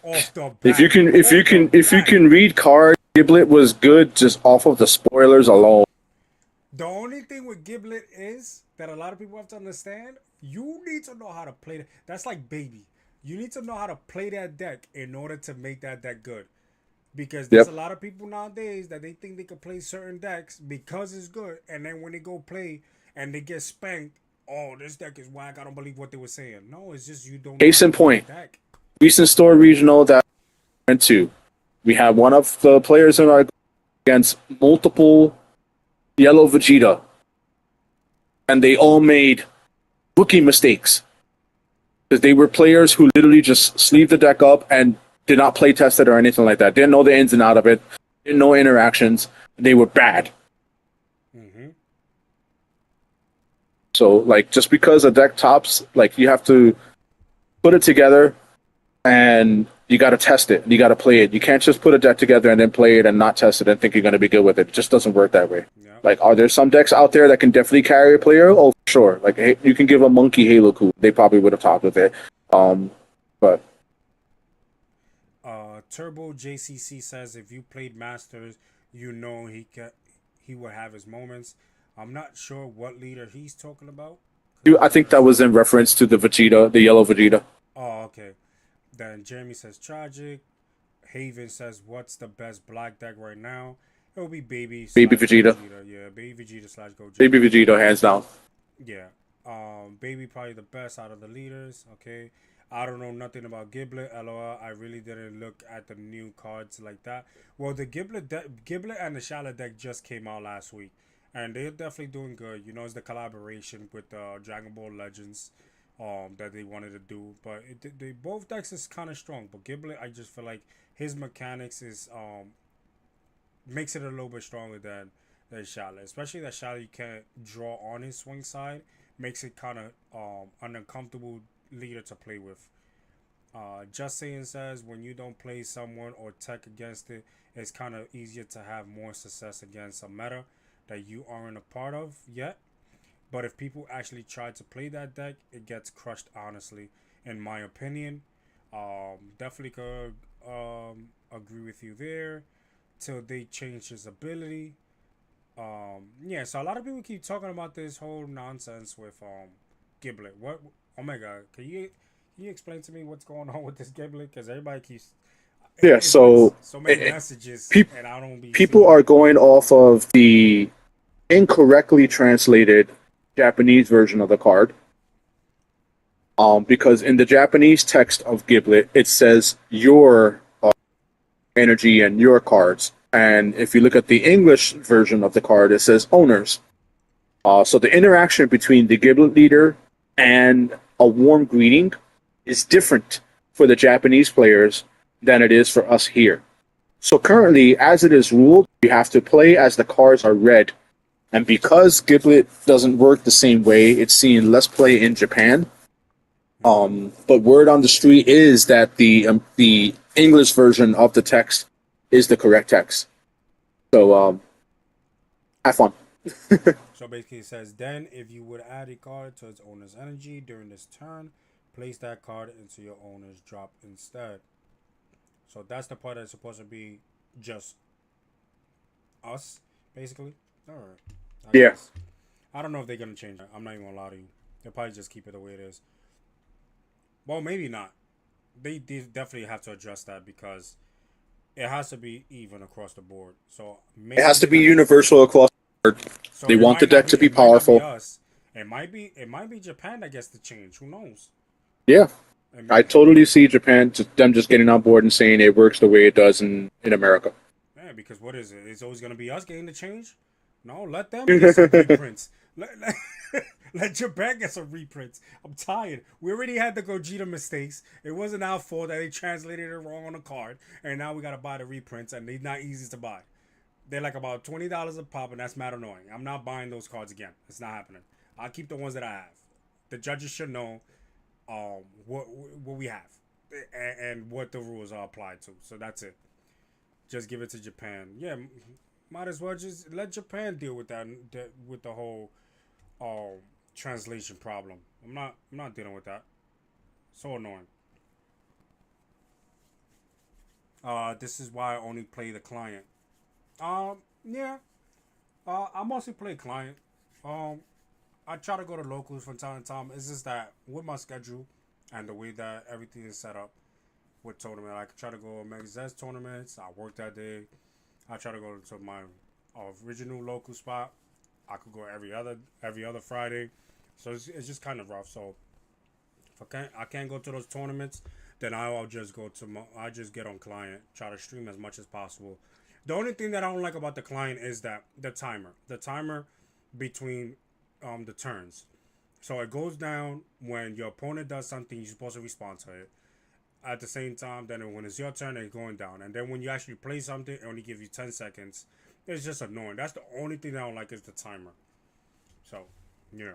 Off the bat. if you can read cards, Giblet was good just off of the spoilers alone. The only thing with Giblet is that a lot of people have to understand, you need to know how to play that. That's like baby. You need to know how to play that deck in order to make that deck good. Because there's a lot of people nowadays that they think they can play certain decks because it's good, and then when they go play and they get spanked, oh, this deck is whack. I don't believe what they were saying. No, it's just you don't know Case how in to play point, the deck. recent store regional that we went to, we had one of the players in our against multiple Yellow Vegeta, and they all made rookie mistakes because they were players who literally just sleeved the deck up and did not play test it or anything like that. Didn't know the ins and out of it. Didn't know interactions. They were bad. Mm-hmm. So, like, just because a deck tops, like, you have to put it together and you got to test it. You got to play it. You can't just put a deck together and then play it and not test it and think you're going to be good with it. It just doesn't work that way. Yeah. Like, are there some decks out there that can definitely carry a player? Oh, for sure. Like, you can give a monkey Halo Coup. They probably would have talked with it. But Turbo JCC says if you played Masters, you know he would have his moments. I'm not sure what leader he's talking about. I think that was in reference to the Vegeta, the yellow Vegeta. Oh, okay. Then Jeremy says tragic. Haven says what's the best black deck right now? It will be Baby Vegeta. Yeah, Baby Vegeta / Gogeta. Baby Vegeta, hands down. Yeah. Baby probably the best out of the leaders. Okay. I don't know nothing about Giblet. LOL. I really didn't look at the new cards like that. Well, the Giblet and the Shala deck just came out last week, and they're definitely doing good. You know, it's the collaboration with Dragon Ball Legends, that they wanted to do. But they both decks is kind of strong. But Giblet, I just feel like his mechanics is makes it a little bit stronger than Shala. Especially that Shala you can't draw on his swing side, makes it kind of an uncomfortable leader to play with. Just saying says when you don't play someone or tech against it, it's kind of easier to have more success against a meta that you aren't a part of yet. But if people actually try to play that deck, it gets crushed. Honestly, in my opinion, definitely could agree with you there. Till they change his ability. Yeah, so a lot of people keep talking about this whole nonsense with Giblet. What? Oh my god, can you explain to me what's going on with this Giblet? Because everybody keeps Yeah, it's been so so many it, messages, peop and I don't be people seeing are it. going off of the incorrectly translated Japanese version of the card. Because in the Japanese text of Giblet, it says your energy and your cards. And if you look at the English version of the card, it says owners. So the interaction between the Giblet leader and a warm greeting is different for the Japanese players than it is for us here. So currently, as it is ruled, you have to play as the cards are read. And because Giblet doesn't work the same way, it's seen less play in Japan. Mm-hmm. But word on the street is that the English version of the text is the correct text. So have fun. So basically, it says then if you would add a card to its owner's energy during this turn, place that card into your owner's drop instead. So that's the part that's supposed to be just us, basically. All right, I Yeah, guess. I don't know if they're gonna change that. I'm not even gonna lie to you. They'll probably just keep it the way it is. Well, maybe not. They definitely have to address that because it has to be even across the board. So it maybe has to they're be gonna. universal across the board. So They it want the might not deck be. to be It might not be powerful. us. It might be Japan that gets the change. Who knows? Yeah, I And totally see Japan them just getting on board and saying it works the way it does in America. yeah, because what is it? It's always gonna be us getting the change. No, let them get some reprints. Let Japan get some reprints. I'm tired. We already had the Gogeta mistakes. It wasn't our fault that they translated it wrong on the card, and now we gotta buy the reprints, and they're not easy to buy. They're like about $20 a pop, and that's mad annoying. I'm not buying those cards again. It's not happening. I'll keep the ones that I have. The judges should know what we have and what the rules are applied to. So that's it. Just give it to Japan. Yeah, might as well just let Japan deal with that with the whole um translation problem. I'm not dealing with that. So annoying. This is why I only play the client. Yeah. I mostly play client. Um, I try to go to locals from time to time. It's just that with my schedule and the way that everything is set up with tournament, I try to go OmegaZed tournaments. I work that day. I try to go to my original local spot. I could go every other Friday, so it's just kind of rough. So if I can't go to those tournaments, then I'll just go to I just get on client, try to stream as much as possible. The only thing that I don't like about the client is that the timer between the turns. So it goes down when your opponent does something, you're supposed to respond to it. At the same time, then when it's your turn, it's going down. And then when you actually play something, it only gives you 10 seconds. It's just annoying. That's the only thing I don't like is the timer. So, yeah.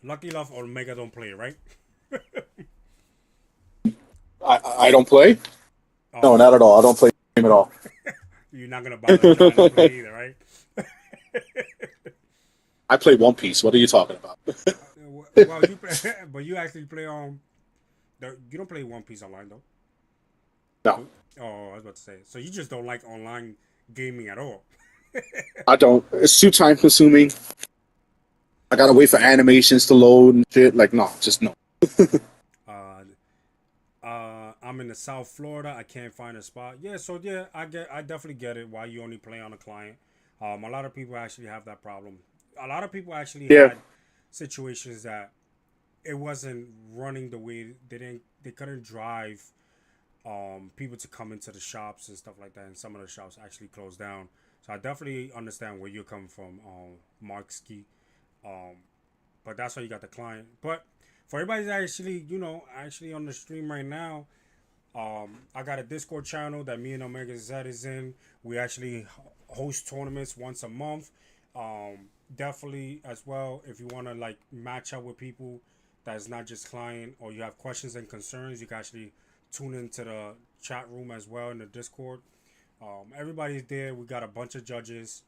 Lucky enough, Omega don't play, right? I don't play. No, Oh, not at all. I don't play the game at all. you're not gonna buy the line to play either, right? I play One Piece. What are you talking about? Well, you play, but you actually play you don't play One Piece online though. No, Do- Oh, I was about to say. So you just don't like online gaming at all. I don't. It's too time consuming. I gotta wait for animations to load and shit. Like, no, just no. Uh, I'm in the South Florida. I can't find a spot. Yeah, so yeah, I definitely get it. Why you only play on a client? A lot of people actually have that problem. A lot of people actually Yeah, had situations that it wasn't running the way they couldn't drive people to come into the shops and stuff like that, and some of the shops actually closed down. So I definitely understand where you're coming from, Markski. Um, but that's why you got the client. But for everybody that actually, actually on the stream right now, I got a Discord channel that me and OmegaZed is in. We actually host tournaments once a month. Definitely as well, if you want to like match up with people that's not just client, or you have questions and concerns, you can actually tune into the chat room as well in the Discord. Everybody's there. We got a bunch of judges.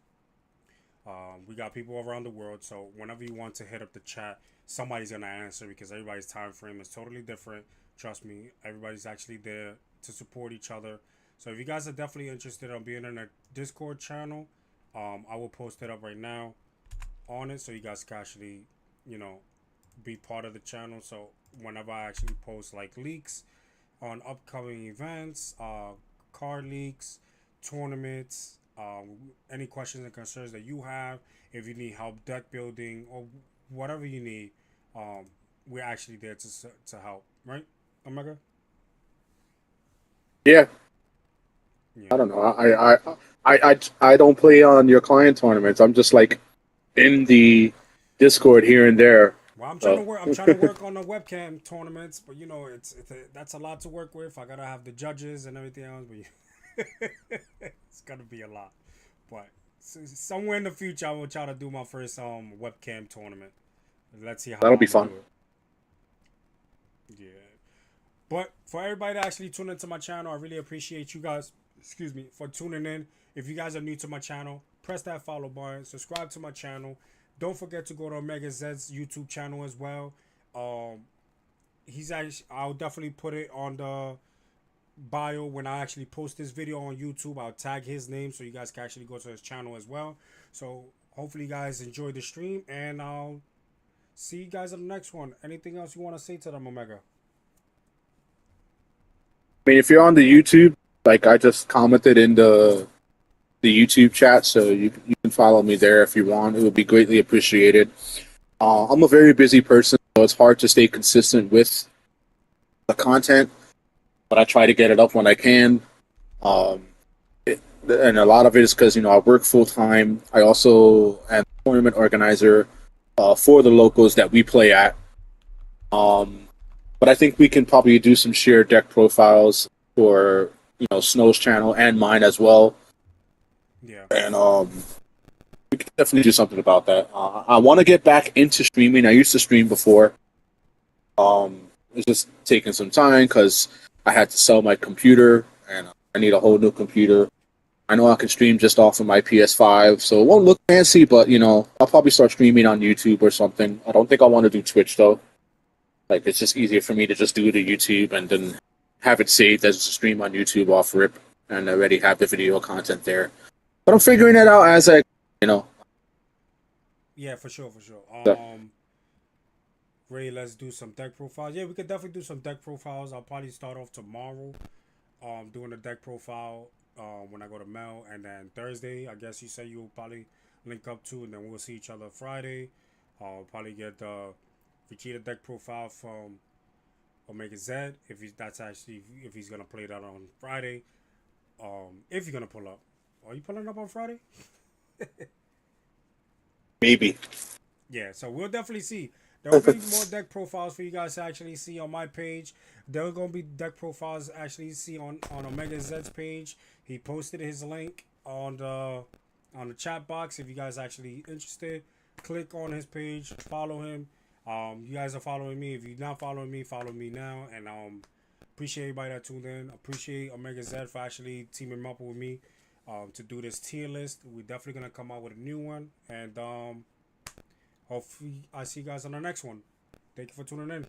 We got people around the world. So whenever you want to hit up the chat, somebody's gonna answer because everybody's time frame is totally different. Trust me, everybody's actually there to support each other. So if you guys are definitely interested in being in a Discord channel, I will post it up right now on it so you guys can actually, be part of the channel. So whenever I actually post like leaks on upcoming events, card leaks, tournaments, any questions and concerns that you have, if you need help deck building or whatever you need, we're actually there to help, right, Omega? Yeah, Yeah. I don't know. I don't play on your client tournaments. I'm just like in the Discord here and there. Well, I'm trying to So work. I'm trying to work on the webcam tournaments, but that's a lot to work with. I gotta have the judges and everything else, but it's gonna be a lot. But somewhere in the future, I will try to do my first webcam tournament. Let's see how that'll be I'm gonna fun. do it. Yeah. But for everybody that actually tuned into my channel, I really appreciate you guys. Excuse me for tuning in. If you guys are new to my channel, press that follow button. Subscribe to my channel. Don't forget to go to OmegaZed's YouTube channel as well. He's actually, I'll definitely put it on the bio when I actually post this video on YouTube. I'll tag his name so you guys can actually go to his channel as well. So hopefully you guys enjoy the stream, and I'll see you guys in the next one. Anything else you want to say to them, Omega? I mean, if you're on the YouTube, like I just commented in the YouTube chat, so you can follow me there if you want. It would be greatly appreciated. I'm a very busy person, so it's hard to stay consistent with the content, but I try to get it up when I can. Um, and a lot of it is because I work full time. I also am a tournament organizer for the locals that we play at. Um, but I think we can probably do some shared deck profiles for Snow's channel and mine as well, Yeah. and we can definitely do something about that. I want to get back into streaming. I used to stream before. It's just taking some time because I had to sell my computer, and I need a whole new computer. I know I can stream just off of my PS5, so it won't look fancy, but I'll probably start streaming on YouTube or something. I don't think I want to do Twitch though. Like, it's just easier for me to just do it to YouTube and then have it saved as a stream on YouTube off rip, and already have the video content there. But I'm figuring it out as I, you know. Yeah, for sure, for sure. So, Ray, let's do some deck profiles. Yeah, we could definitely do some deck profiles. I'll probably start off tomorrow, doing a deck profile, when I go to Mel, and then Thursday, I guess you say you'll probably link up to, and then we'll see each other Friday. I'll probably get the Vegeta deck profile from OmegaZed if he's gonna play that on Friday. If you're gonna pull up, are you pulling up on Friday? maybe. Yeah, so we'll definitely see. There will be more deck profiles for you guys to actually see on my page. There are gonna be deck profiles actually see on OmegaZed's page. He posted his link on the chat box. If you guys actually interested, click on his page, follow him. You guys are following me. If you're not following me, follow me now. And appreciate everybody that tuned in. Appreciate OmegaZed for actually teaming up with me to do this tier list. We're definitely gonna come out with a new one, and hopefully I see you guys on the next one. Thank you for tuning in.